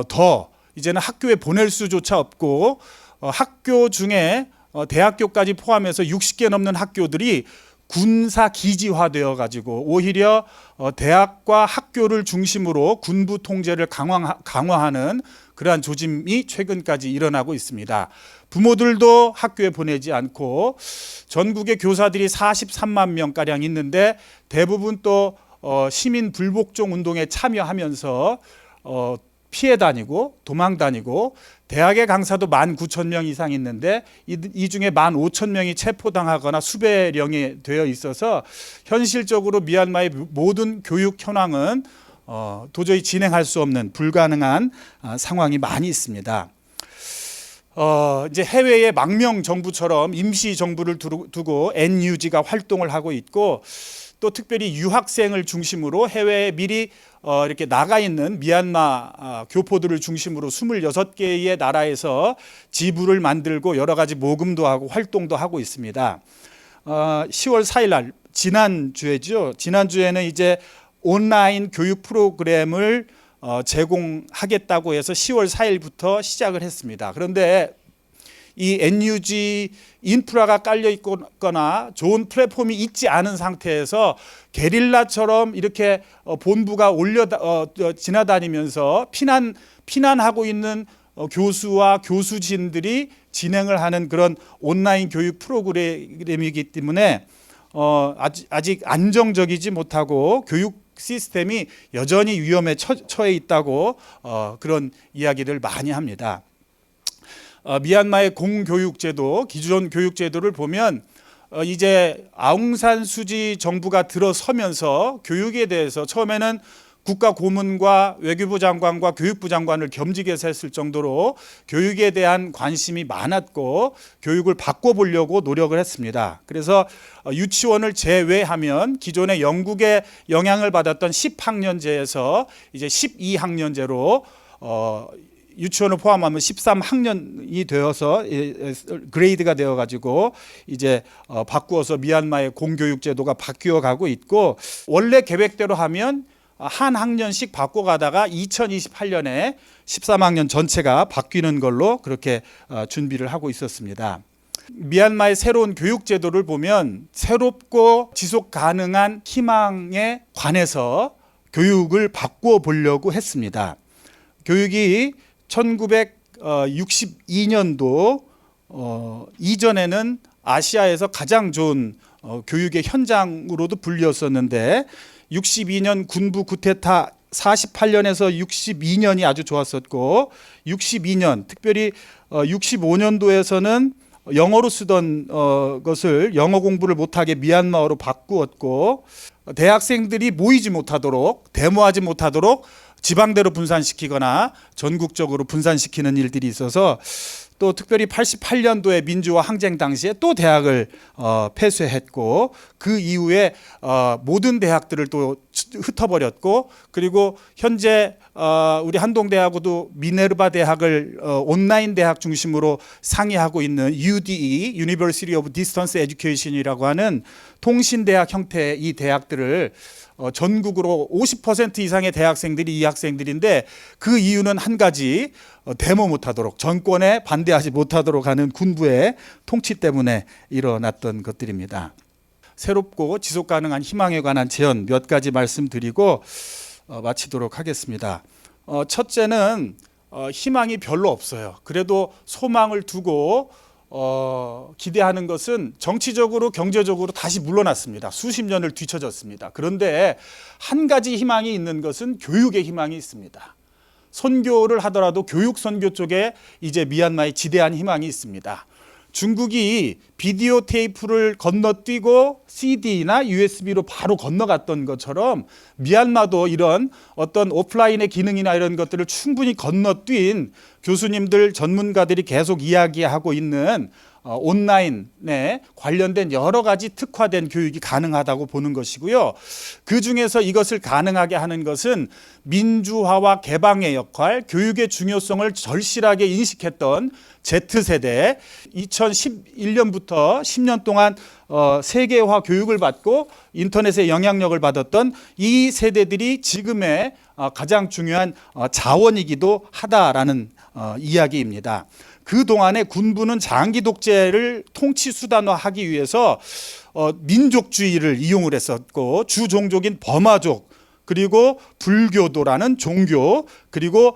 Speaker 3: 더 이제는 학교에 보낼 수조차 없고 학교 중에 대학교까지 포함해서 60개 넘는 학교들이 군사 기지화되어 가지고 오히려 대학과 학교를 중심으로 군부 통제를 강화하는 그러한 조짐이 최근까지 일어나고 있습니다. 부모들도 학교에 보내지 않고 전국의 교사들이 43만 명가량 있는데 대부분 또 시민 불복종 운동에 참여하면서 피해 다니고 도망 다니고 대학의 강사도 19,000명 이상 있는데 이 중에 15,000명이 체포당하거나 수배령이 되어 있어서 현실적으로 미얀마의 모든 교육 현황은 도저히 진행할 수 없는 불가능한 상황이 많이 있습니다. 이제 해외의 망명 정부처럼 임시 정부를 두고 NUG가 활동을 하고 있고, 또 특별히 유학생을 중심으로 해외에 미리 이렇게 나가 있는 미얀마 교포들을 중심으로 26개의 나라에서 지부를 만들고 여러 가지 모금도 하고 활동도 하고 있습니다. 10월 4일 날 지난주에는 이제 온라인 교육 프로그램을 제공하겠다고 해서 10월 4일부터 시작을 했습니다. 그런데 이 NUG 인프라가 깔려 있거나 좋은 플랫폼이 있지 않은 상태에서 게릴라처럼 이렇게 본부가 지나다니면서 피난하고 있는 교수와 교수진들이 진행을 하는 그런 온라인 교육 프로그램이기 때문에 아직 안정적이지 못하고 교육 시스템이 여전히 위험에 처해 있다고 그런 이야기를 많이 합니다. 미얀마의 공교육제도, 기존 교육제도를 보면 이제 아웅산 수지 정부가 들어서면서 교육에 대해서 처음에는 국가 고문과 외교부 장관과 교육부 장관을 겸직해서 했을 정도로 교육에 대한 관심이 많았고 교육을 바꿔보려고 노력을 했습니다. 그래서 유치원을 제외하면 기존의 영국의 영향을 받았던 10학년제에서 이제 12학년제로 유치원을 포함하면 13학년이 되어서 그레이드가 되어가지고 이제 바꾸어서 미얀마의 공교육 제도가 바뀌어 가고 있고, 원래 계획대로 하면 한 학년씩 바꿔가다가 2028년에 13학년 전체가 바뀌는 걸로 그렇게 준비를 하고 있었습니다. 미얀마의 새로운 교육 제도를 보면 새롭고 지속 가능한 희망에 관해서 교육을 바꿔 보려고 했습니다. 교육이 1962년도 이전에는 아시아에서 가장 좋은 교육의 현장으로도 불렸었는데 62년 군부 쿠데타 48년에서 62년이 아주 좋았었고 62년 특별히 65년도에서는 영어로 쓰던 것을 영어 공부를 못하게 미얀마어로 바꾸었고, 대학생들이 모이지 못하도록 데모하지 못하도록 지방대로 분산시키거나 전국적으로 분산시키는 일들이 있어서, 또 특별히 88년도에 민주화 항쟁 당시에 또 대학을 폐쇄했고 그 이후에 모든 대학들을 또 흩어버렸고, 그리고 현재 우리 한동대하고도 미네르바 대학을 온라인 대학 중심으로 상의하고 있는 UDE, University of Distance Education이라고 하는 통신대학 형태의 이 대학들을 전국으로 50% 이상의 대학생들이 이 학생들인데, 그 이유는 한 가지, 데모 못하도록, 정권에 반대하지 못하도록 하는 군부의 통치 때문에 일어났던 것들입니다. 새롭고 지속 가능한 희망에 관한 제언 몇 가지 말씀드리고 마치도록 하겠습니다. 첫째는 희망이 별로 없어요. 그래도 소망을 두고 기대하는 것은 정치적으로 경제적으로 다시 물러났습니다. 수십 년을 뒤처졌습니다. 그런데 한 가지 희망이 있는 것은 교육의 희망이 있습니다. 선교를 하더라도 교육 선교 쪽에 이제 미얀마에 지대한 희망이 있습니다. 중국이 비디오 테이프를 건너뛰고 CD나 USB로 바로 건너갔던 것처럼 미얀마도 이런 어떤 오프라인의 기능이나 이런 것들을 충분히 건너뛴 교수님들, 전문가들이 계속 이야기하고 있는 온라인에 관련된 여러 가지 특화된 교육이 가능하다고 보는 것이고요. 그 중에서 이것을 가능하게 하는 것은 민주화와 개방의 역할, 교육의 중요성을 절실하게 인식했던 Z세대, 2011년부터 10년 동안 세계화 교육을 받고 인터넷의 영향력을 받았던 이 세대들이 지금의 가장 중요한 자원이기도 하다라는 이야기입니다. 그동안에 군부는 장기 독재를 통치 수단화하기 위해서 민족주의를 이용을 했었고, 주종족인 버마족, 그리고 불교도라는 종교, 그리고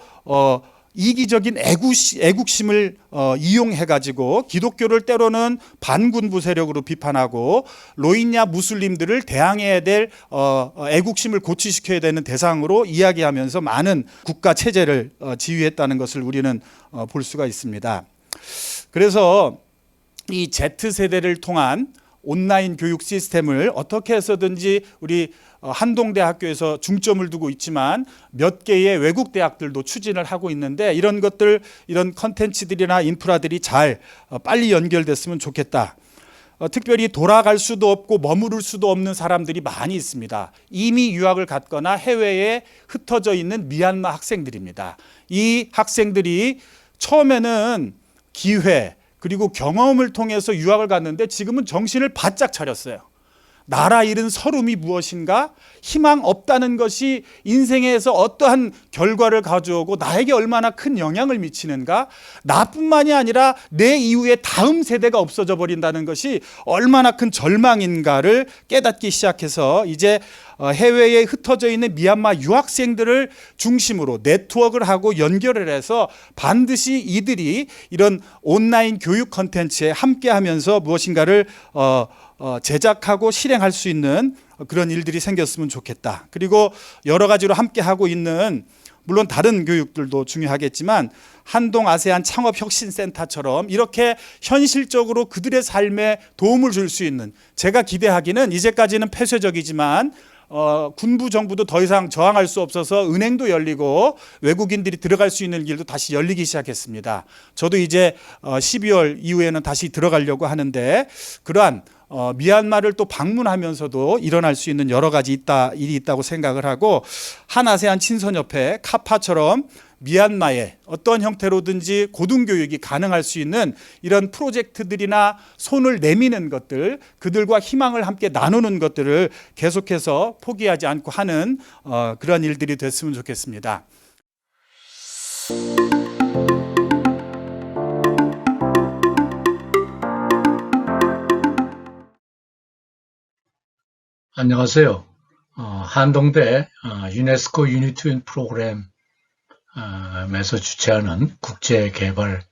Speaker 3: 이기적인 애국심을 이용해가지고 기독교를 때로는 반군부 세력으로 비판하고 로힝야 무슬림들을 대항해야 될 애국심을 고취시켜야 되는 대상으로 이야기하면서 많은 국가 체제를 지휘했다는 것을 우리는 볼 수가 있습니다. 그래서 이 Z세대를 통한 온라인 교육 시스템을 어떻게 해서든지 우리 한동대학교에서 중점을 두고 있지만 몇 개의 외국 대학들도 추진을 하고 있는데 이런 것들, 이런 컨텐츠들이나 인프라들이 잘 빨리 연결됐으면 좋겠다. 특별히 돌아갈 수도 없고 머무를 수도 없는 사람들이 많이 있습니다. 이미 유학을 갔거나 해외에 흩어져 있는 미얀마 학생들입니다. 이 학생들이 처음에는 기회 그리고 경험을 통해서 유학을 갔는데 지금은 정신을 바짝 차렸어요. 나라 잃은 서름이 무엇인가? 희망 없다는 것이 인생에서 어떠한 결과를 가져오고 나에게 얼마나 큰 영향을 미치는가? 나뿐만이 아니라 내 이후에 다음 세대가 없어져 버린다는 것이 얼마나 큰 절망인가를 깨닫기 시작해서 이제 해외에 흩어져 있는 미얀마 유학생들을 중심으로 네트워크를 하고 연결을 해서 반드시 이들이 이런 온라인 교육 콘텐츠에 함께하면서 무엇인가를 제작하고 실행할 수 있는 그런 일들이 생겼으면 좋겠다. 그리고 여러 가지로 함께 하고 있는 물론 다른 교육들도 중요하겠지만 한동 아세안 창업혁신센터처럼 이렇게 현실적으로 그들의 삶에 도움을 줄 수 있는, 제가 기대하기는 이제까지는 폐쇄적이지만 군부 정부도 더 이상 저항할 수 없어서 은행도 열리고 외국인들이 들어갈 수 있는 길도 다시 열리기 시작했습니다. 저도 이제 12월 이후에는 다시 들어가려고 하는데 그러한 미얀마를 또 방문하면서도 일어날 수 있는 여러 가지 일이 있다고 생각을 하고, 한 아세안 친선협회 카파처럼 미얀마에 어떤 형태로든지 고등교육이 가능할 수 있는 이런 프로젝트들이나 손을 내미는 것들, 그들과 희망을 함께 나누는 것들을 계속해서 포기하지 않고 하는 그런 일들이 됐으면 좋겠습니다.
Speaker 4: 안녕하세요. 한동대 유네스코 유니트윈 프로그램에서 주최하는 국제개발협력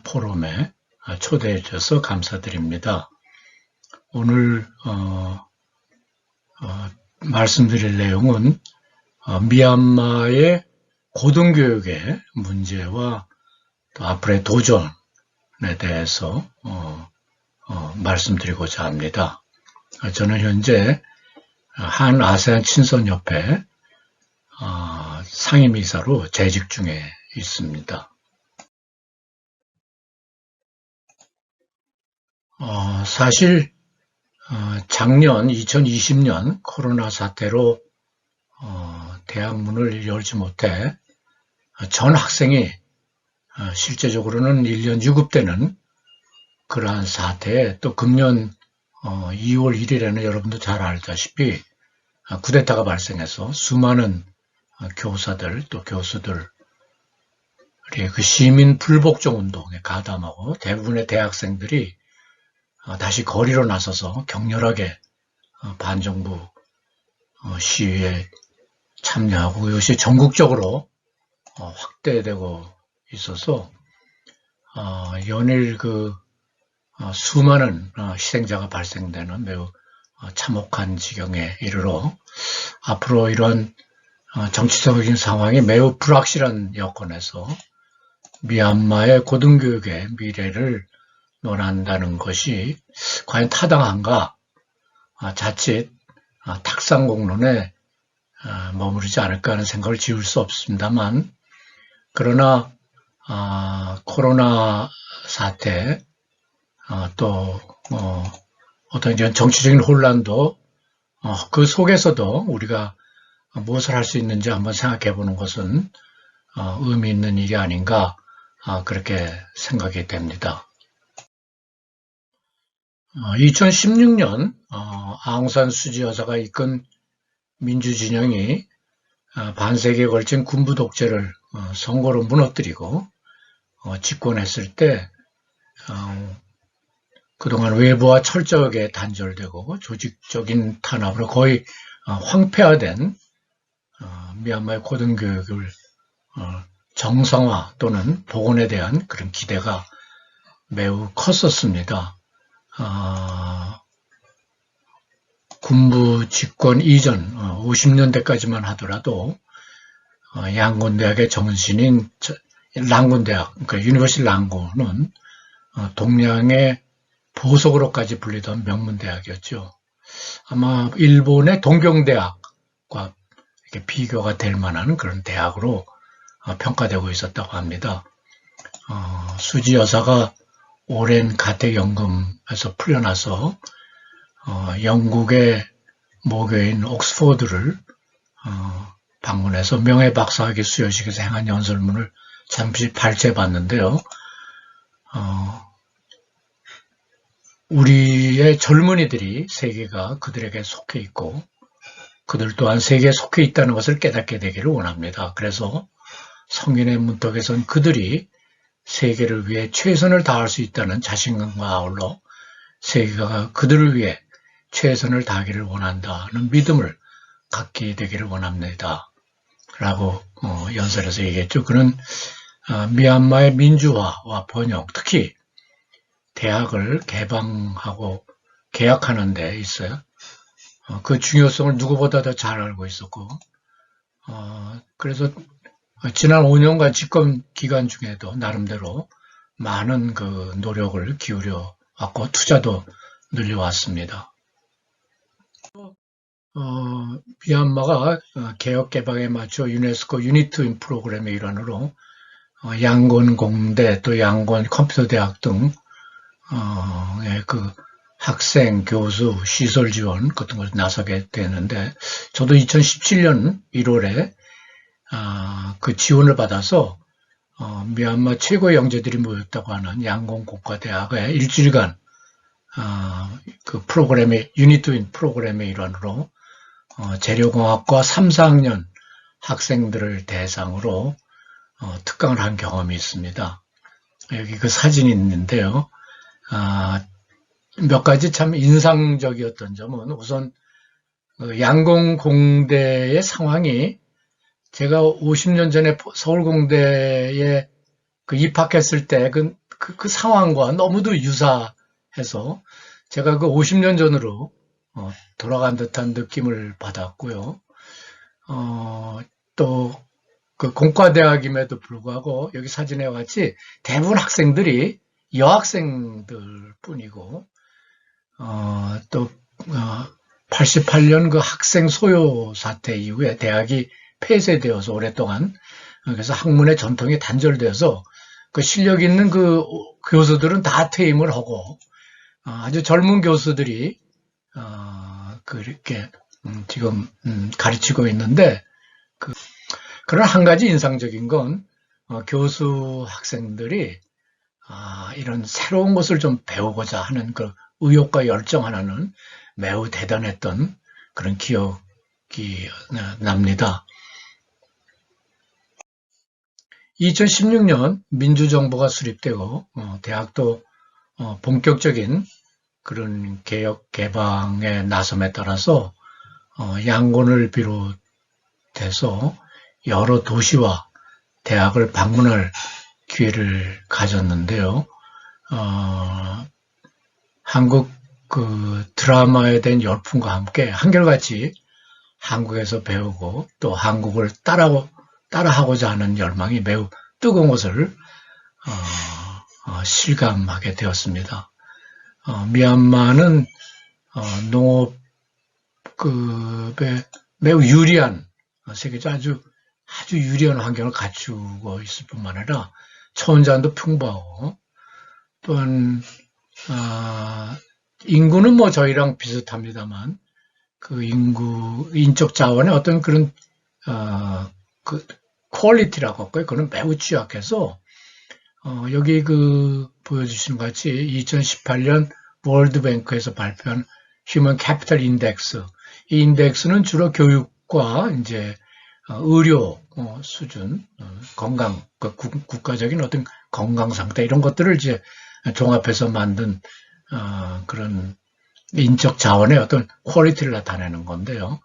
Speaker 4: 포럼에 초대해 주셔서 감사드립니다. 오늘 말씀드릴 내용은 미얀마의 고등교육의 문제와 또 앞으로의 도전에 대해서 말씀드리고자 합니다. 저는 현재 한 아세안 친선협회 상임이사로 재직 중에 있습니다. 사실 작년 2020년 코로나 사태로 대학문을 열지 못해 전 학생이 실제적으로는 1년 유급되는 그러한 사태에 또 금년 2월 1일에는 여러분도 잘 알다시피 쿠데타가 발생해서 수많은 교사들 또 교수들이 그 시민 불복종 운동에 가담하고 대부분의 대학생들이 다시 거리로 나서서 격렬하게 반정부 시위에 참여하고 이것이 전국적으로 확대되고 있어서 연일 수많은 희생자가 발생되는 매우 참혹한 지경에 이르러 앞으로 이런 정치적인 상황이 매우 불확실한 여건에서 미얀마의 고등교육의 미래를 논한다는 것이 과연 타당한가? 자칫 탁상공론에 머무르지 않을까 하는 생각을 지울 수 없습니다만, 그러나 코로나 사태 또 어떤 이런 정치적인 혼란도 그 속에서도 우리가 무엇을 할 수 있는지 한번 생각해 보는 것은 의미 있는 일이 아닌가 그렇게 생각이 됩니다. 2016년 아웅산 수지 여사가 이끈 민주진영이 반세기에 걸친 군부 독재를 선거로 무너뜨리고 집권했을 때 그동안 외부와 철저하게 단절되고 조직적인 탄압으로 거의 황폐화된 미얀마의 고등교육을 정상화 또는 복원에 대한 그런 기대가 매우 컸었습니다. 군부 집권 이전 50년대까지만 하더라도 양곤대학의 정신인 랑군대학, 그러니까 유니버시티 랑군은 동양의 보석으로까지 불리던 명문대학이었죠. 아마 일본의 동경대학과 이렇게 비교가 될 만한 그런 대학으로 평가되고 있었다고 합니다. 수지 여사가 오랜 가택연금에서 풀려나서 영국의 모교인 옥스포드를 방문해서 명예박사학위 수여식에서 행한 연설문을 잠시 발췌해봤는데요. 우리의 젊은이들이 세계가 그들에게 속해 있고 그들 또한 세계에 속해 있다는 것을 깨닫게 되기를 원합니다. 그래서 성인의 문턱에선 그들이 세계를 위해 최선을 다할 수 있다는 자신감과 아울러 세계가 그들을 위해 최선을 다하기를 원한다는 믿음을 갖게 되기를 원합니다. 라고 연설에서 얘기했죠. 그는 미얀마의 민주화와 번영, 특히 대학을 개방하고 개혁하는 데 있어요. 그 중요성을 누구보다 더 잘 알고 있었고, 그래서 지난 5년간 집권 기간 중에도 나름대로 많은 그 노력을 기울여 왔고 투자도 늘려왔습니다. 미얀마가 개혁 개방에 맞춰 유네스코 유니트윈 프로그램의 일환으로 양곤 공대 또 양곤 컴퓨터 대학 등 그 학생, 교수, 시설 지원 같은 걸 나서게 되는데 저도 2017년 1월에 그 지원을 받아서 미얀마 최고의 영재들이 모였다고 하는 양곤 국가대학에 일주일간 그 프로그램의 유니트윈 프로그램의 일환으로 재료공학과 3, 4학년 학생들을 대상으로 특강을 한 경험이 있습니다. 여기 그 사진이 있는데요. 몇 가지 참 인상적이었던 점은 우선 양곤 공대의 상황이 제가 50년 전에 서울공대에 입학했을 때 그 상황과 너무도 유사해서 제가 그 50년 전으로 돌아간 듯한 느낌을 받았고요. 또 그 공과대학임에도 불구하고 여기 사진에 같이 대부분 학생들이 여학생들 뿐이고 또 88년 그 학생 소요 사태 이후에 대학이 폐쇄되어서 오랫동안 그래서 학문의 전통이 단절되어서 그 실력 있는 그 교수들은 다 퇴임을 하고 아주 젊은 교수들이 그렇게 지금 가르치고 있는데 그런 한 가지 인상적인 건 교수 학생들이 이런 새로운 것을 좀 배우고자 하는 그 의욕과 열정 하나는 매우 대단했던 그런 기억이 납니다. 2016년 민주정부가 수립되고 대학도 본격적인 그런 개혁 개방에 나섬에 따라서 양곤을 비롯해서 여러 도시와 대학을 방문할 기회를 가졌는데요. 한국 그 드라마에 대한 열풍과 함께 한결같이 한국에서 배우고 또 한국을 따라하고자 하는 열망이 매우 뜨거운 것을 실감하게 되었습니다. 미얀마는 농업급에 매우 유리한 세계적 아주 유리한 환경을 갖추고 있을 뿐만 아니라 초원자원도 풍부하고 또한 인구는 뭐 저희랑 비슷합니다만 그 인적 자원의 어떤 그런 그 퀄리티라고 할까요? 그건 매우 취약해서 여기 그 보여주신 것 같이 2018년 월드뱅크에서 발표한 휴먼 캐피털 인덱스, 이 인덱스는 주로 교육과 이제 의료 수준, 건강, 국가적인 어떤 건강 상태 이런 것들을 이제 종합해서 만든 그런 인적 자원의 어떤 퀄리티를 나타내는 건데요.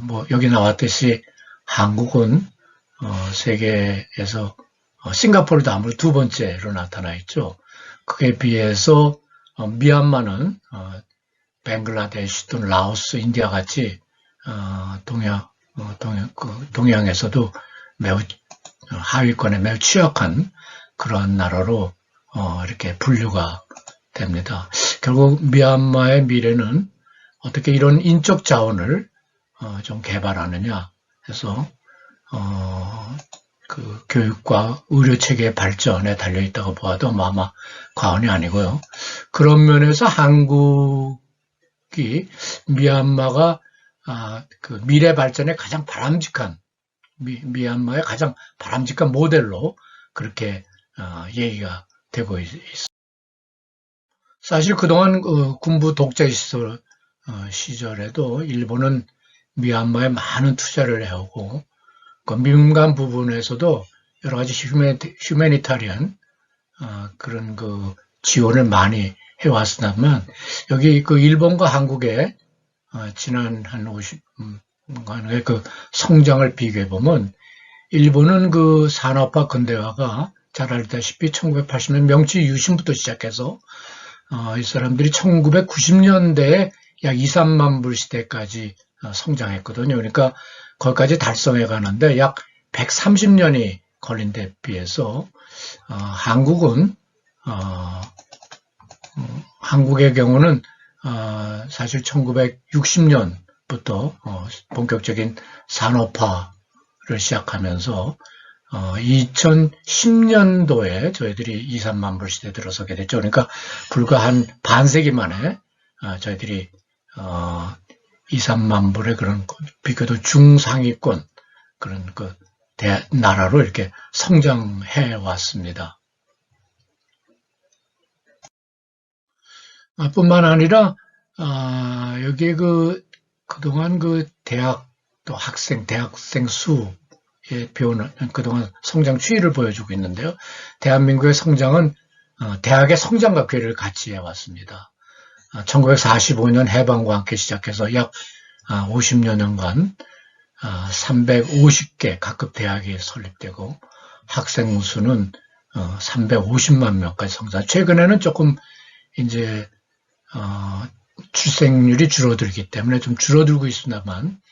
Speaker 4: 뭐 여기 나왔듯이 한국은 세계에서 싱가포르 다음으로 두 번째로 나타나 있죠. 그에 비해서 미얀마는 벵글라데시 또는 라오스, 인디아 같이 동양에서도 매우 하위권에 매우 취약한 그러한 나라로 이렇게 분류가 됩니다. 결국 미얀마의 미래는 어떻게 이런 인적 자원을 좀 개발하느냐 해서 그 교육과 의료 체계의 발전에 달려 있다고 보아도 아마 과언이 아니고요. 그런 면에서 한국이 미얀마가 그 미래 발전에 가장 바람직한 미얀마의 가장 바람직한 모델로 그렇게 얘기가 되고 있습니다. 사실 그동안 군부 독재 시절에도 일본은 미얀마에 많은 투자를 해오고 그 민간 부분에서도 여러 가지 휴메니타리안 그런 그 지원을 많이 해왔으면 여기 그 일본과 한국의 지난 한 50년간의 그 성장을 비교해 보면 일본은 그 산업화 근대화가 잘 알다시피 1980년 명치 유신부터 시작해서 이 사람들이 1990년대에 약 2, 3만 불 시대까지 성장했거든요. 그러니까 거기까지 달성해 가는데 약 130년이 걸린 데 비해서 한국은 한국의 경우는 사실 1960년부터 본격적인 산업화를 시작하면서 2010년도에 저희들이 2, 3만 불 시대에 들어서게 됐죠. 그러니까 불과 한 반세기 만에 저희들이 2, 3만 불의 그런 비교도 중상위권 그런 그 나라로 이렇게 성장해 왔습니다. 뿐만 아니라 여기에 그동안 그 대학 또 대학생 수의 표현은 그동안 성장 추이를 보여주고 있는데요. 대한민국의 성장은 대학의 성장과 괴리를 같이 해왔습니다. 1945년 해방과 함께 시작해서 약 50여 년간 350개 각급 대학이 설립되고 학생 수는 350만 명까지 성장. 최근에는 조금 이제 출생률이 줄어들기 때문에 좀 줄어들고 있습니다만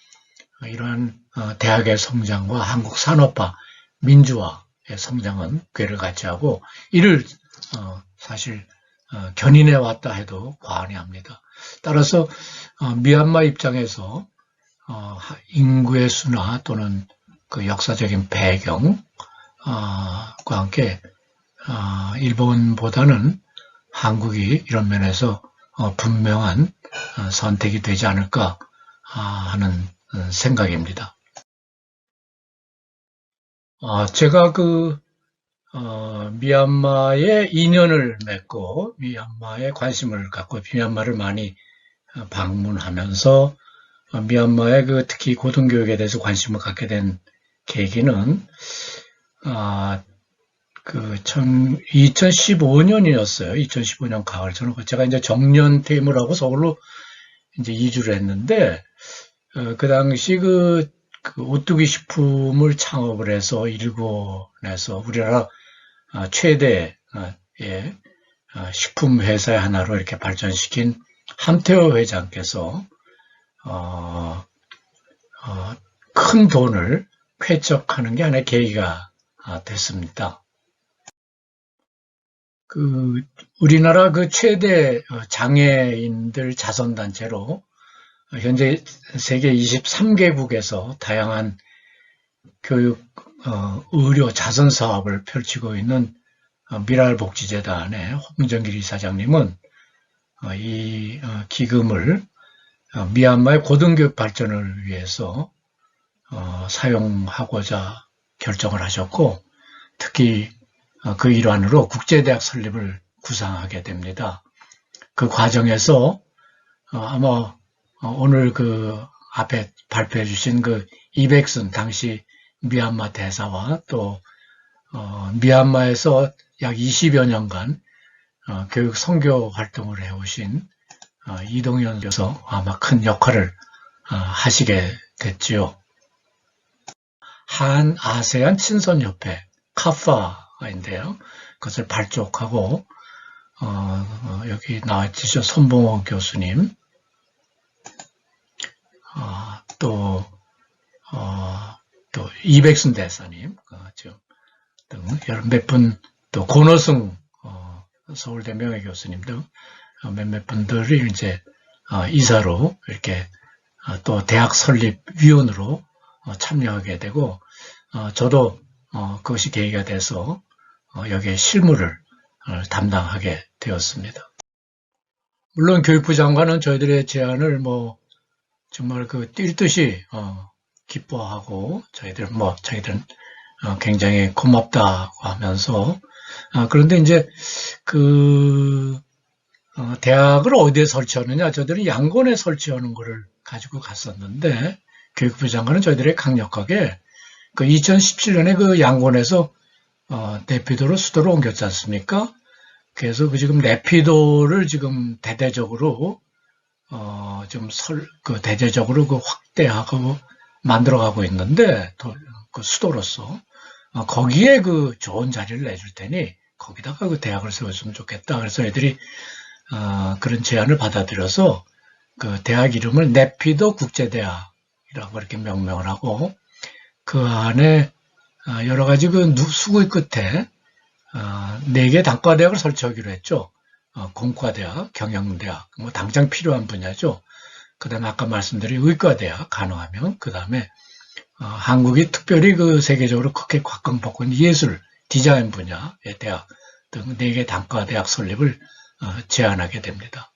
Speaker 4: 이러한 대학의 성장과 한국 산업화, 민주화의 성장은 궤를 같이 하고 이를 사실 견인해 왔다 해도 과언이 아닙니다. 따라서 미얀마 입장에서 인구의 수나 또는 그 역사적인 배경과 함께 일본보다는 한국이 이런 면에서 분명한 선택이 되지 않을까 하는 생각입니다. 제가 미얀마에 인연을 맺고 미얀마에 관심을 갖고 미얀마를 많이 방문하면서 미얀마의 특히 고등교육에 대해서 관심을 갖게 된 계기는 2015년이었어요. 2015년 가을. 제가 이제 정년 퇴임을 하고 서울로 이제 이주를 했는데, 그 당시 오뚜기 식품을 창업을 해서 일본에서 우리나라 최대의 식품 회사의 하나로 이렇게 발전시킨 함태호 회장께서 큰 돈을 쾌척하는 게 하나의 계기가 됐습니다. 우리나라 최대 장애인들 자선단체로 현재 세계 23개국에서 다양한 교육, 의료 자선 사업을 펼치고 있는 미랄복지재단의 홍정길 이사장님은 이 기금을 미얀마의 고등교육 발전을 위해서 사용하고자 결정을 하셨고 특히 그 일환으로 국제대학 설립을 구상하게 됩니다. 그 과정에서 아마 오늘 앞에 발표해 주신 이백슨 당시 미얀마 대사와 또 미얀마에서 약 20여 년간 교육 선교 활동을 해오신 이동현 교수 아마 큰 역할을 하시게 됐지요. 한 아세안 친선협회 카파인데요. 그것을 발족하고 여기 나와 있으신 손봉호 교수님 또 이백순 대사님 등 몇 분 또 권호승 서울대 명예교수님 등 몇몇 분들이 이제 이사로 이렇게 또 대학 설립위원으로 참여하게 되고 저도 그것이 계기가 돼서 여기에 실무를 담당하게 되었습니다. 물론 교육부 장관은 저희들의 제안을 뭐 정말 뛸 듯이 기뻐하고 자기들은 굉장히 고맙다고 하면서 그런데 이제 대학을 어디에 설치하느냐, 저희들은 양곤에 설치하는 거를 가지고 갔었는데 교육부 장관은 저희들이 강력하게 2017년에 그 양곤에서 내피도를 수도로 옮겼지 않습니까? 그래서 지금 내피도를 지금 대대적으로 대대적으로 확대하고 만들어가고 있는데 수도로서 거기에 좋은 자리를 내줄 테니 거기다가 대학을 세웠으면 좋겠다. 그래서 애들이 그런 제안을 받아들여서 대학 이름을 내피도 국제대학이라고 이렇게 명명을 하고 그 안에 여러 가지 수구의 끝에 4개 단과대학을 설치하기로 했죠. 공과대학, 경영대학, 뭐 당장 필요한 분야죠. 그 다음에 아까 말씀드린 의과대학, 가능하면, 그 다음에 한국이 특별히 세계적으로 크게 곽광받고 있는 예술, 디자인 분야의 대학 등 4개 단과대학 설립을 제안하게 됩니다.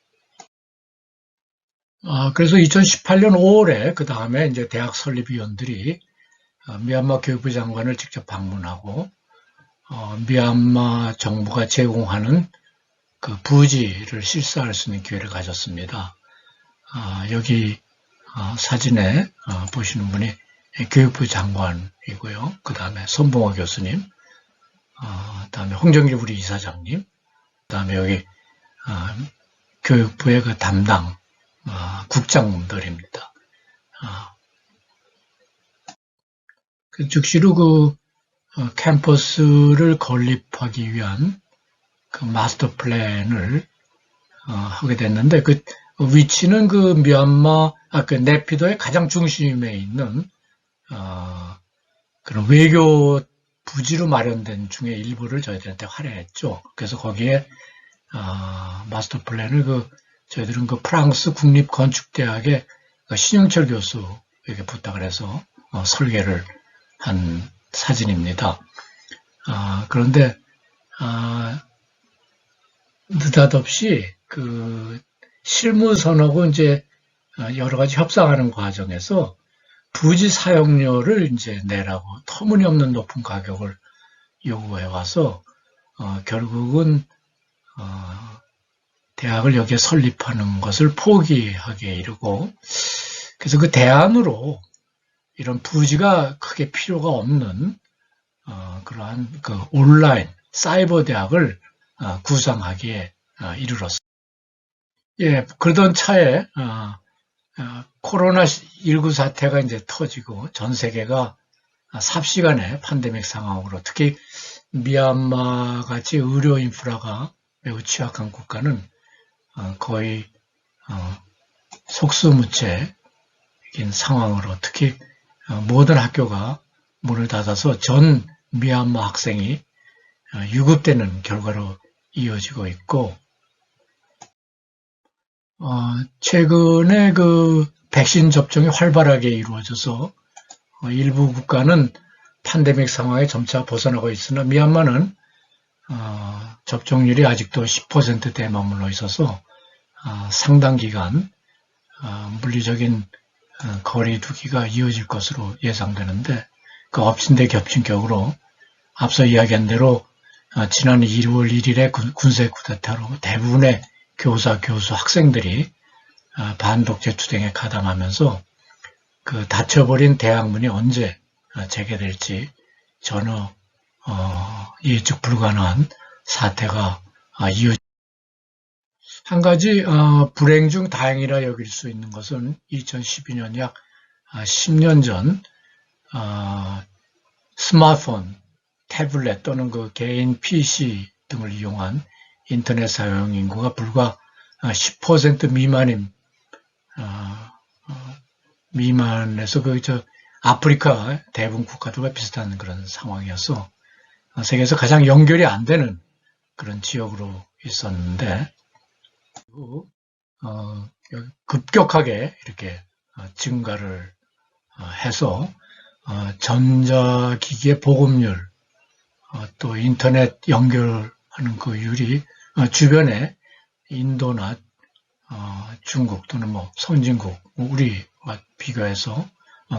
Speaker 4: 그래서 2018년 5월에 그 다음에 이제 대학 설립위원들이 미얀마 교육부 장관을 직접 방문하고 미얀마 정부가 제공하는 부지를 실사할 수 있는 기회를 가졌습니다. 여기 사진에 보시는 분이 교육부 장관이고요. 그 다음에 손봉호 교수님, 그 다음에 홍정길 우리 이사장님, 그 다음에 여기 교육부의 담당 국장들입니다. 즉시로 캠퍼스를 건립하기 위한 마스터 플랜을 하게 됐는데 위치는 미얀마 네피도의 가장 중심에 있는 그런 외교 부지로 마련된 중에 일부를 저희들한테 할애했죠. 그래서 거기에 마스터 플랜을 저희들은 프랑스 국립건축대학의 신영철 교수에게 부탁을 해서 설계를 한 사진입니다. 그런데 느닷없이 실무선하고 이제 여러 가지 협상하는 과정에서 부지 사용료를 이제 내라고 터무니없는 높은 가격을 요구해 와서 결국은 대학을 여기에 설립하는 것을 포기하게 이르고 그래서 대안으로 이런 부지가 크게 필요가 없는 그러한 온라인 사이버 대학을 구상하기에 이르렀습니다. 예, 그러던 차에 코로나19 사태가 이제 터지고 전 세계가 삽시간에 팬데믹 상황으로 특히 미얀마 같이 의료 인프라가 매우 취약한 국가는 거의 속수무책인 상황으로 특히 모든 학교가 문을 닫아서 전 미얀마 학생이 유급되는 결과로 이어지고 있고 최근에 백신 접종이 활발하게 이루어져서 일부 국가는 팬데믹 상황에 점차 벗어나고 있으나 미얀마는 접종률이 아직도 10%대에 머물러 있어서 상당 기간 물리적인 거리 두기가 이어질 것으로 예상되는데 엎친 데 겹친 격으로 앞서 이야기한 대로 지난 1월 1일에 군세 쿠데타로 대부분의 교사, 교수, 학생들이 반독재 투쟁에 가담하면서 닫혀버린 대학문이 언제 재개될지 전혀 예측 불가능한 사태가 이어집니다. 한 가지 불행 중 다행이라 여길 수 있는 것은 2012년 약 10년 전 스마트폰, 태블릿 또는 개인 PC 등을 이용한 인터넷 사용 인구가 불과 10% 미만에서 아프리카 대부분 국가들과 비슷한 그런 상황이어서 세계에서 가장 연결이 안 되는 그런 지역으로 있었는데 그리고 급격하게 이렇게 증가를 해서 전자기기의 보급률, 또 인터넷 연결하는 그 율이 주변에 인도나 중국 또는 뭐 선진국, 우리와 비교해서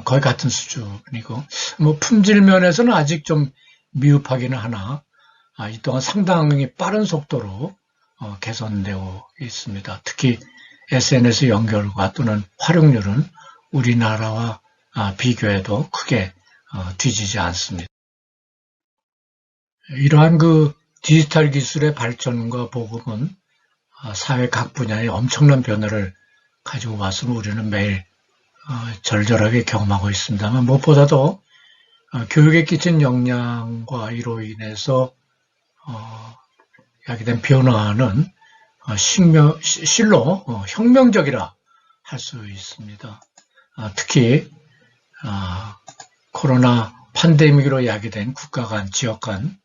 Speaker 4: 거의 같은 수준이고, 뭐 품질 면에서는 아직 좀 미흡하기는 하나, 이 또한 상당히 빠른 속도로 개선되고 있습니다. 특히 SNS 연결과 또는 활용률은 우리나라와 비교해도 크게 뒤지지 않습니다. 이러한 그 디지털 기술의 발전과 보급은 사회 각 분야에 엄청난 변화를 가지고 왔음을 우리는 매일 절절하게 경험하고 있습니다만, 무엇보다도 교육에 끼친 영향과 이로 인해서 야기된 변화는 실로 혁명적이라 할 수 있습니다. 특히 코로나 팬데믹으로 야기된 국가 간, 지역 간,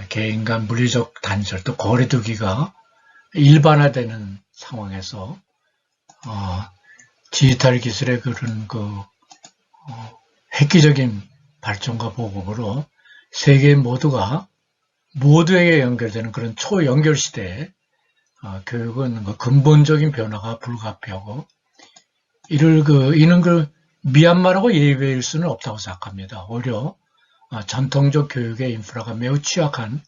Speaker 4: 개인 간 물리적 단절, 또 거리두기가 일반화되는 상황에서 디지털 기술의 그런 획기적인 발전과 보급으로 세계 모두가 모두에게 연결되는 그런 초연결 시대에 교육은 근본적인 변화가 불가피하고 이는 미얀마라고 예외일 수는 없다고 생각합니다. 오히려 전통적 교육의 인프라가 매우 취약한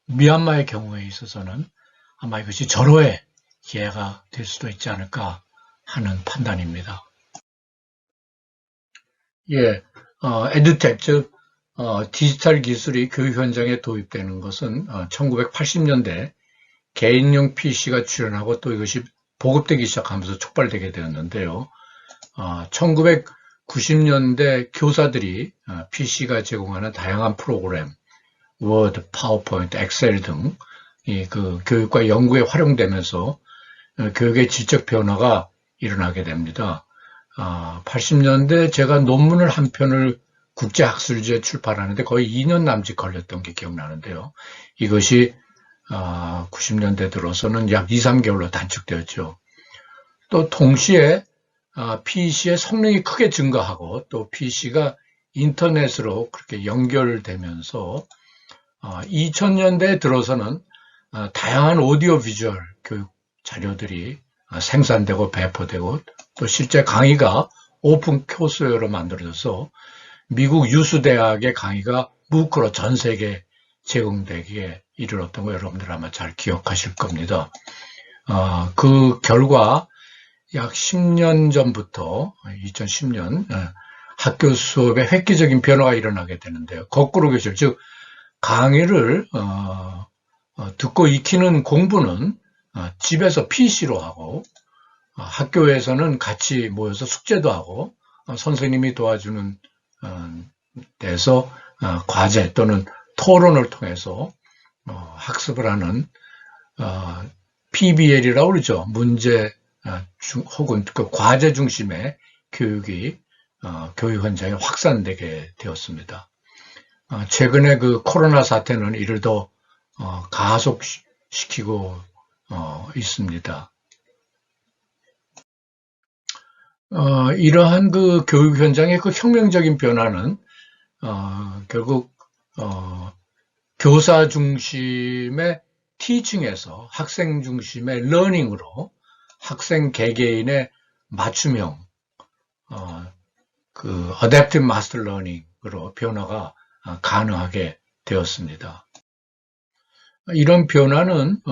Speaker 4: 미얀마의 경우에 있어서는 아마 이것이 절호의 기회가 될 수도 있지 않을까 하는 판단입니다. 에듀텍, 즉 디지털 기술이 교육 현장에 도입되는 것은 1980년대 개인용 PC가 출현하고 또 이것이 보급되기 시작하면서 촉발되게 되었는데요. 1990년대 교사들이 PC가 제공하는 다양한 프로그램, 워드, 파워포인트, 엑셀 등 그 교육과 연구에 활용되면서 교육의 질적 변화가 일어나게 됩니다. 80년대 제가 논문을 한 편을 국제학술지에 출판하는데 거의 2년 남짓 걸렸던 게 기억나는데요. 이것이 90년대 들어서는 약 2, 3개월로 단축되었죠. 또 동시에 PC의 성능이 크게 증가하고 또 PC가 인터넷으로 그렇게 연결되면서 2000년대에 들어서는 다양한 오디오 비주얼 교육 자료들이 생산되고 배포되고 또 실제 강의가 오픈 코스로 만들어져서 미국 유수대학의 강의가 무크로 전 세계에 제공되기에 이르렀던 거 여러분들 아마 잘 기억하실 겁니다. 그 결과 약 10년 전부터 2010년 학교 수업에 획기적인 변화가 일어나게 되는데요. 거꾸로 교실, 즉 강의를 듣고 익히는 공부는 집에서 PC로 하고 학교에서는 같이 모여서 숙제도 하고 선생님이 도와주는 데서 과제 또는 토론을 통해서 학습을 하는 PBL이라고 그러죠. 문제 혹은 그 과제 중심의 교육이 교육 현장에 확산되게 되었습니다. 최근에 그 코로나 사태는 이를 더 가속시키고 있습니다. 이러한 그 교육 현장의 그 혁명적인 변화는 결국 교사 중심의 티칭에서 학생 중심의 러닝으로 학생 개개인의 맞춤형 그 adaptive master learning으로 변화가 가능하게 되었습니다. 이런 변화는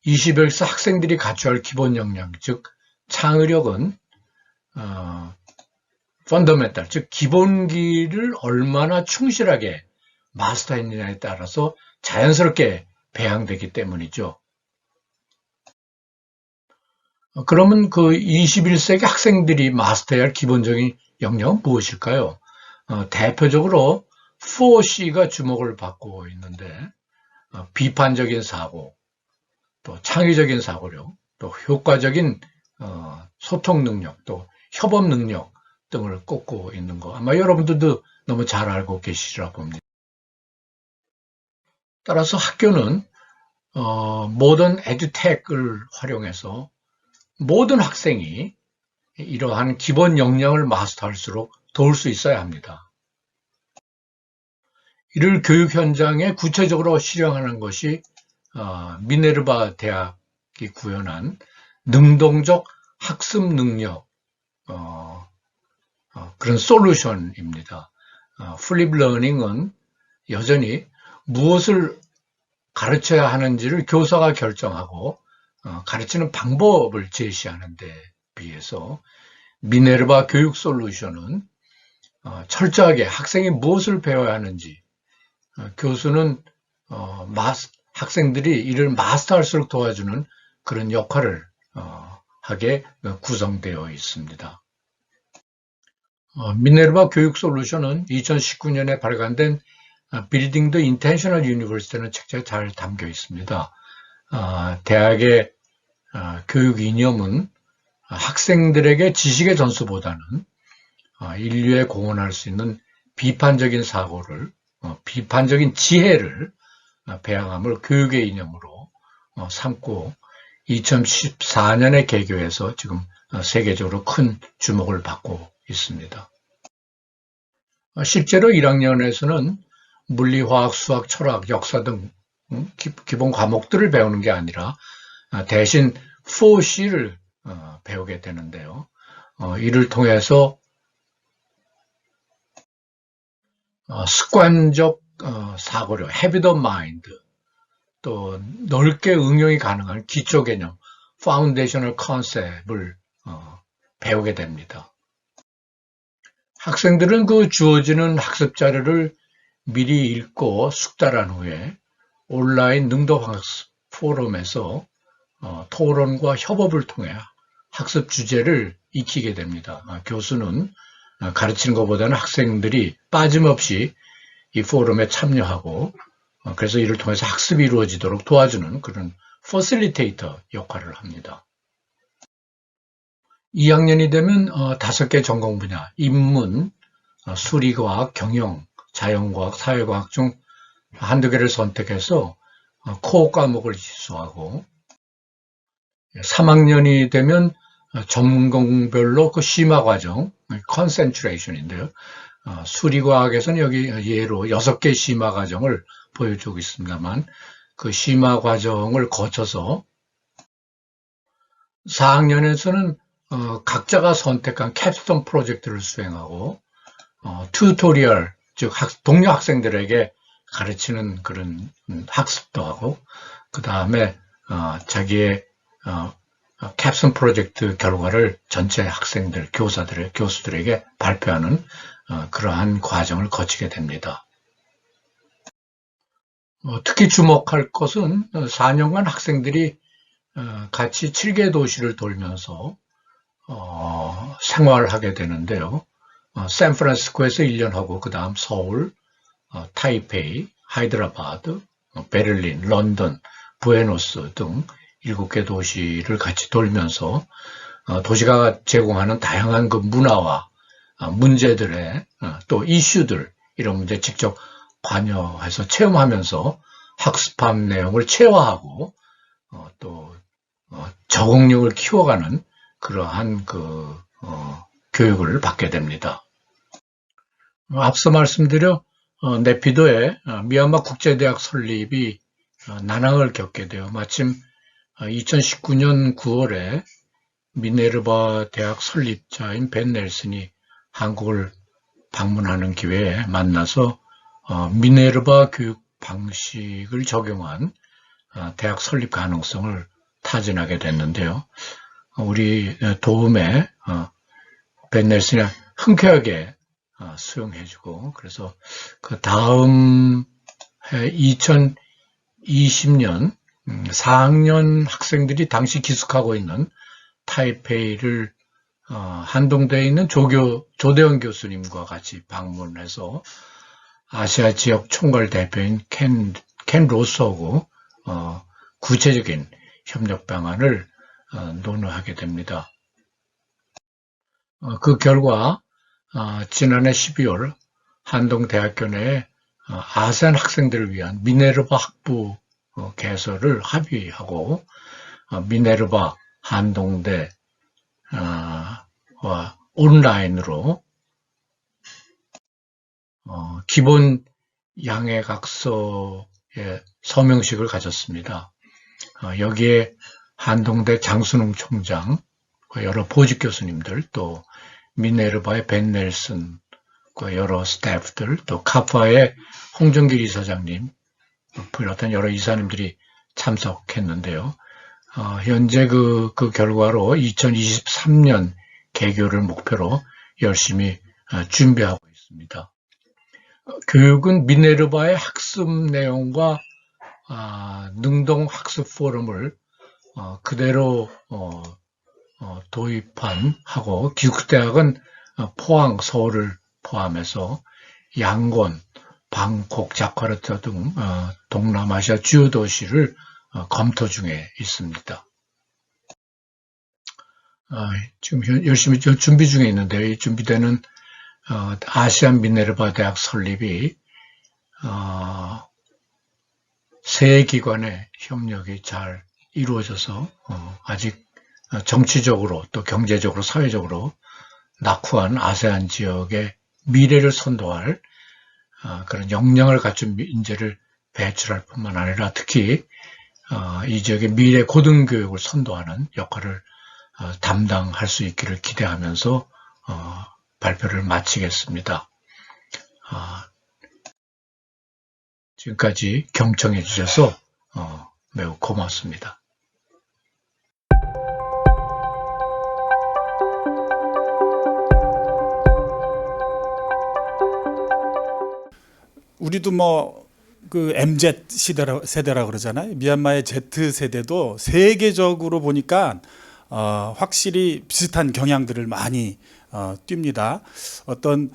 Speaker 4: 21세 학생들이 갖춰야 할 기본 역량, 즉 창의력은 펀더멘탈, 즉 기본기를 얼마나 충실하게 마스터했느냐에 따라서 자연스럽게 배양되기 때문이죠. 그러면 그 21세기 학생들이 마스터해야 할 기본적인 역량은 무엇일까요? 대표적으로 4C가 주목을 받고 있는데 비판적인 사고, 또 창의적인 사고력, 또 효과적인 소통 능력, 또 협업 능력 등을 꼽고 있는 거 아마 여러분들도 너무 잘 알고 계시리라 봅니다. 따라서 학교는 모던 에듀텍을 활용해서 모든 학생이 이러한 기본 역량을 마스터할수록 도울 수 있어야 합니다. 이를 교육 현장에 구체적으로 실행하는 것이 미네르바 대학이 구현한 능동적 학습 능력 그런 솔루션입니다. 플립 러닝은 여전히 무엇을 가르쳐야 하는지를 교사가 결정하고 가르치는 방법을 제시하는 데 비해서 미네르바 교육 솔루션은 철저하게 학생이 무엇을 배워야 하는지 교수는 학생들이 이를 마스터할수록 도와주는 그런 역할을 하게 구성되어 있습니다. 미네르바 교육 솔루션은 2019년에 발간된 Building the Intentional University라는 책자에 잘 담겨 있습니다. 대학의 교육 이념은 학생들에게 지식의 전수보다는 인류에 공헌할 수 있는 비판적인 사고를, 비판적인 지혜를 배양함을 교육의 이념으로 삼고 2014년에 개교해서 지금 세계적으로 큰 주목을 받고 있습니다. 실제로 1학년에서는 물리, 화학, 수학, 철학, 역사 등 기본 과목들을 배우는 게 아니라 대신 4C를 배우게 되는데요. 이를 통해서 습관적 사고력, habit of mind, 또 넓게 응용이 가능한 기초 개념, foundational concept을 배우게 됩니다. 학생들은 그 주어지는 학습 자료를 미리 읽고 숙달한 후에 온라인 능동학습 포럼에서 토론과 협업을 통해 학습 주제를 익히게 됩니다. 교수는 가르치는 것보다는 학생들이 빠짐없이 이 포럼에 참여하고 그래서 이를 통해서 학습이 이루어지도록 도와주는 그런 퍼실리테이터 역할을 합니다. 2학년이 되면 5개 전공 분야, 인문, 수리과학, 경영, 자연과학, 사회과학 중 한두 개를 선택해서 코어 과목을 이수하고 3학년이 되면 전공별로 그 심화 과정, 컨센트레이션인데요. 수리과학에서는 여기 예로 6개 심화 과정을 보여주고 있습니다만 그 심화 과정을 거쳐서 4학년에서는 각자가 선택한 캡스톤 프로젝트를 수행하고 튜토리얼, 즉 동료 학생들에게 가르치는 그런 학습도 하고 그 다음에 자기의 캡스톤 프로젝트 결과를 전체 학생들, 교수들에게 발표하는 그러한 과정을 거치게 됩니다. 특히 주목할 것은 4년간 학생들이 같이 7개 도시를 돌면서 생활하게 되는데요. 샌프란시스코에서 1년 하고 그 다음 서울, 타이페이, 하이드라바드, 베를린, 런던, 부에노스 등 7개 도시를 같이 돌면서 도시가 제공하는 다양한 그 문화와 문제들의 또 이슈들 이런 문제 직접 관여해서 체험하면서 학습한 내용을 체화하고 또 적응력을 키워가는 그러한 그 교육을 받게 됩니다. 앞서 말씀드려 네피도의 미얀마 국제대학 설립이 난항을 겪게 되어 마침 2019년 9월에 미네르바 대학 설립자인 벤 넬슨이 한국을 방문하는 기회에 만나서 미네르바 교육 방식을 적용한 대학 설립 가능성을 타진하게 됐는데요. 우리 도움에 벤 넬슨이 흔쾌하게 수용해주고 그래서 그 다음 해 2020년 4학년 학생들이 당시 기숙하고 있는 타이페이를 한동대에 있는 조대원 교수님과 같이 방문해서 아시아 지역 총괄 대표인 켄 로스하고 구체적인 협력 방안을 논의하게 됩니다. 그 결과 지난해 12월 한동대학교 내에 아세안 학생들을 위한 미네르바 학부 개설을 합의하고 미네르바 한동대 와 온라인으로 기본 양해각서의 서명식을 가졌습니다. 여기에 한동대 장순웅 총장, 여러 보직 교수님들, 또 미네르바의 벤 넬슨, 여러 스태프들, 또 카파의 홍정길 이사장님, 비롯한 여러 이사님들이 참석했는데요. 현재 그 결과로 2023년 개교를 목표로 열심히 준비하고 있습니다. 교육은 미네르바의 학습 내용과 능동 학습 포럼을 그대로 도입하고 기숙대학은 포항, 서울을 포함해서 양곤, 방콕, 자카르타 등 동남아시아 주요 도시를 검토 중에 있습니다. 지금 열심히 준비 중에 있는데요. 이 준비되는 아시안 미네르바 대학 설립이 세 기관의 협력이 잘 이루어져서 아직 정치적으로 또 경제적으로 사회적으로 낙후한 아세안 지역의 미래를 선도할 그런 역량을 갖춘 인재를 배출할 뿐만 아니라 특히 이 지역의 미래 고등교육을 선도하는 역할을 담당할 수 있기를 기대하면서 발표를 마치겠습니다. 지금까지 경청해 주셔서 매우 고맙습니다.
Speaker 3: 우리도 뭐 그 MZ 세대라 그러잖아요. 미얀마의 Z 세대도 세계적으로 보니까 확실히 비슷한 경향들을 많이 띱니다. 어떤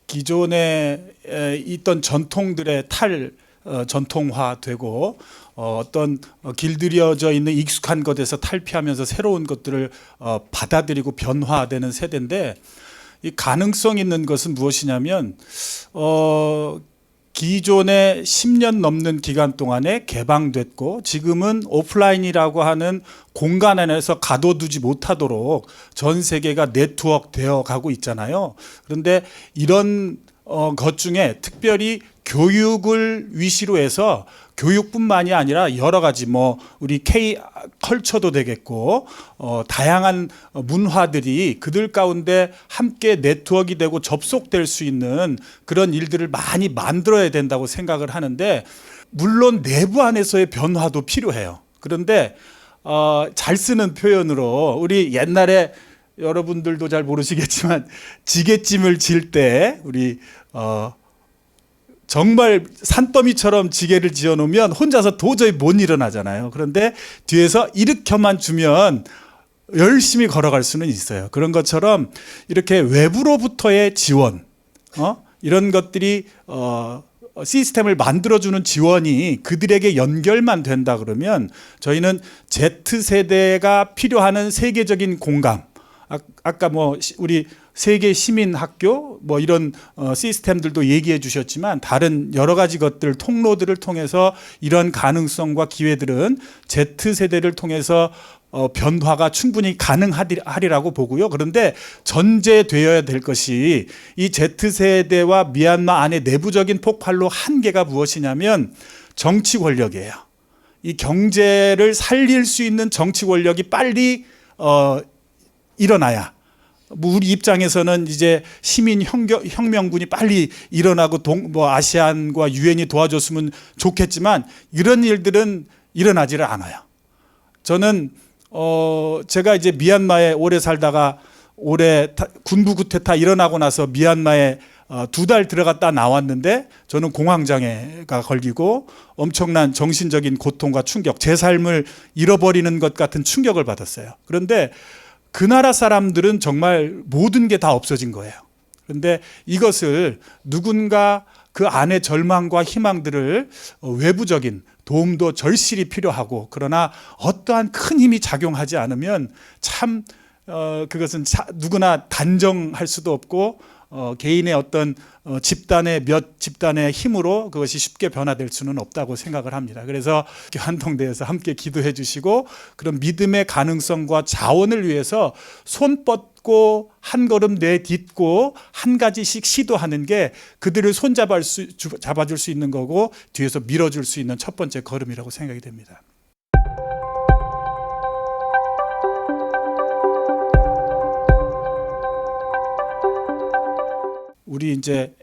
Speaker 3: 기존에 있던 전통들의 전통화되고 어떤 길들여져 있는 익숙한 것에서 탈피하면서 새로운 것들을 받아들이고 변화되는 세대인데, 이 가능성 있는 것은 무엇이냐면 기존에 10년 넘는 기간 동안에 개방됐고 지금은 오프라인이라고 하는 공간 안에서 가둬두지 못하도록 전 세계가 네트워크 되어 가고 있잖아요. 그런데 이런 것 중에 특별히 교육을 위시로 해서 교육뿐만이 아니라 여러 가지 뭐 우리 K 컬처도 되겠고 다양한 문화들이 그들 가운데 함께 네트워크가 되고 접속될 수 있는 그런 일들을 많이 만들어야 된다고 생각을 하는데, 물론 내부 안에서의 변화도 필요해요. 그런데 잘 쓰는 표현으로 우리 옛날에 여러분들도 잘 모르시겠지만 지게찜을 질 때 우리 정말 산더미처럼 지게를 지어놓으면 혼자서 도저히 못 일어나잖아요. 그런데 뒤에서 일으켜만 주면 열심히 걸어갈 수는 있어요. 그런 것처럼 이렇게 외부로부터의 지원, 이런 것들이 시스템을 만들어주는 지원이 그들에게 연결만 된다 그러면 저희는 Z세대가 필요하는 세계적인 공감, 아까 뭐 우리 세계 시민 학교 뭐 이런 시스템들도 얘기해 주셨지만 다른 여러 가지 것들 통로들을 통해서 이런 가능성과 기회들은 Z세대를 통해서 변화가 충분히 가능하리라고 보고요. 그런데 전제되어야 될 것이 이 Z세대와 미얀마 안의 내부적인 폭발로 한계가 무엇이냐면 정치 권력이에요. 이 경제를 살릴 수 있는 정치 권력이 빨리 일어나야, 우리 입장에서는 이제 시민 혁명군이 빨리 일어나고 아시안과 유엔이 도와줬으면 좋겠지만 이런 일들은 일어나지를 않아요. 저는 제가 이제 미얀마에 오래 살다가 올해 군부 쿠데타 일어나고 나서 미얀마에 2달 들어갔다 나왔는데 저는 공황장애가 걸리고 엄청난 정신적인 고통과 충격, 제 삶을 잃어버리는 것 같은 충격을 받았어요. 그런데 그 나라 사람들은 정말 모든 게 다 없어진 거예요. 그런데 이것을 누군가 그 안의 절망과 희망들을 외부적인 도움도 절실히 필요하고, 그러나 어떠한 큰 힘이 작용하지 않으면 참 그것은 누구나 단정할 수도 없고 개인의 어떤 집단의 힘으로 그것이 쉽게 변화될 수는 없다고 생각을 합니다. 그래서 한통대에서 함께 기도해 주시고 그런 믿음의 가능성과 자원을 위해서 손 뻗고 한 걸음 내딛고 한 가지씩 시도하는 게 그들을 잡아줄 수 있는 거고 뒤에서 밀어줄 수 있는 첫 번째 걸음이라고 생각이 됩니다. 우리 이제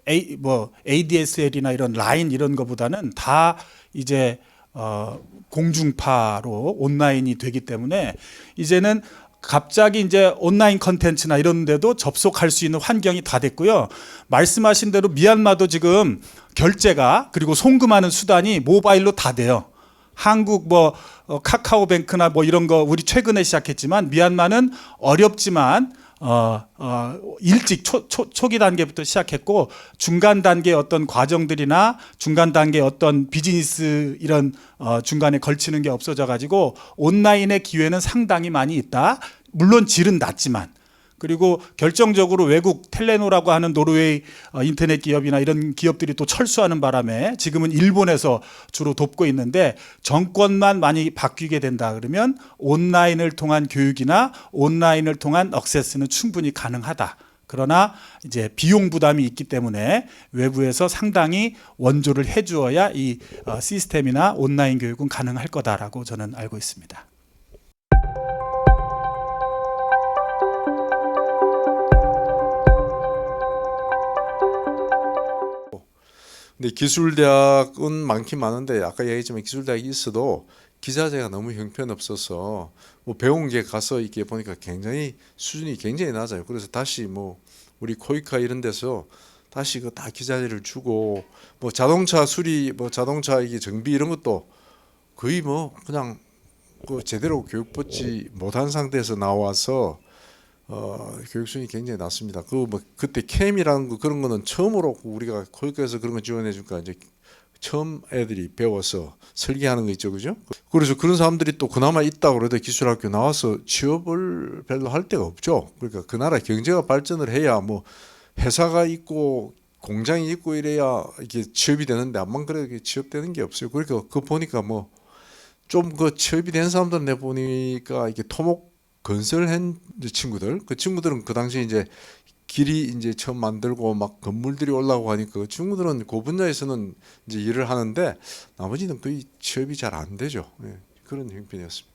Speaker 3: ADSL이나 이런 라인 이런 거보다는 다 이제 공중파로 온라인이 되기 때문에 이제는 갑자기 이제 온라인 컨텐츠나 이런 데도 접속할 수 있는 환경이 다 됐고요. 말씀하신 대로 미얀마도 지금 결제가 그리고 송금하는 수단이 모바일로 다 돼요. 한국 카카오뱅크나 이런 거 우리 최근에 시작했지만 미얀마는 어렵지만 일찍 초기 단계부터 시작했고 중간 단계의 어떤 과정들이나 중간 단계의 어떤 비즈니스 이런 중간에 걸치는 게 없어져 가지고 온라인의 기회는 상당히 많이 있다. 물론 질은 낮지만 그리고 결정적으로 외국 텔레노라고 하는 노르웨이 인터넷 기업이나 이런 기업들이 또 철수하는 바람에 지금은 일본에서 주로 돕고 있는데 정권만 많이 바뀌게 된다 그러면 온라인을 통한 교육이나 온라인을 통한 액세스는 충분히 가능하다. 그러나 이제 비용 부담이 있기 때문에 외부에서 상당히 원조를 해주어야 이 시스템이나 온라인 교육은 가능할 거다라고 저는 알고 있습니다.
Speaker 2: 근데 기술대학은 많긴 많은데 아까 얘기했지만 기술대학이 있어도 기자재가 너무 형편없어서 배운 게 가서 이렇게 보니까 굉장히 수준이 굉장히 낮아요. 그래서 다시 우리 코이카 이런 데서 다시 그 다 기자재를 주고 자동차 수리 자동차 이게 정비 이런 것도 거의 그냥 제대로 교육받지 못한 상태에서 나와서 교육 수준이 굉장히 낮습니다. 그때 캠이라는 거 그런 거는 처음으로 우리가 코이카에서 그런 거 지원해 주니까 이제 처음 애들이 배워서 설계하는 거 있죠, 그죠? 그래서 그런 사람들이 또 그나마 있다고 그래도 기술학교 나와서 취업을 별로 할 데가 없죠. 그러니까 그 나라 경제가 발전을 해야 회사가 있고 공장이 있고 이래야 이게 취업이 되는데 암만 그래도 취업되는 게 없어요. 그러니까 그거 보니까 좀 취업이 된 사람들 내 보니까 이게 토목 건설한 친구들, 그 친구들은 그 당시에 이제 길이 이제 처음 만들고 막 건물들이 올라오고 하니까 그 친구들은 그 분야에서는 이제 일을 하는데 나머지는 거의 취업이 잘 안 되죠. 예, 그런 형편이었습니다.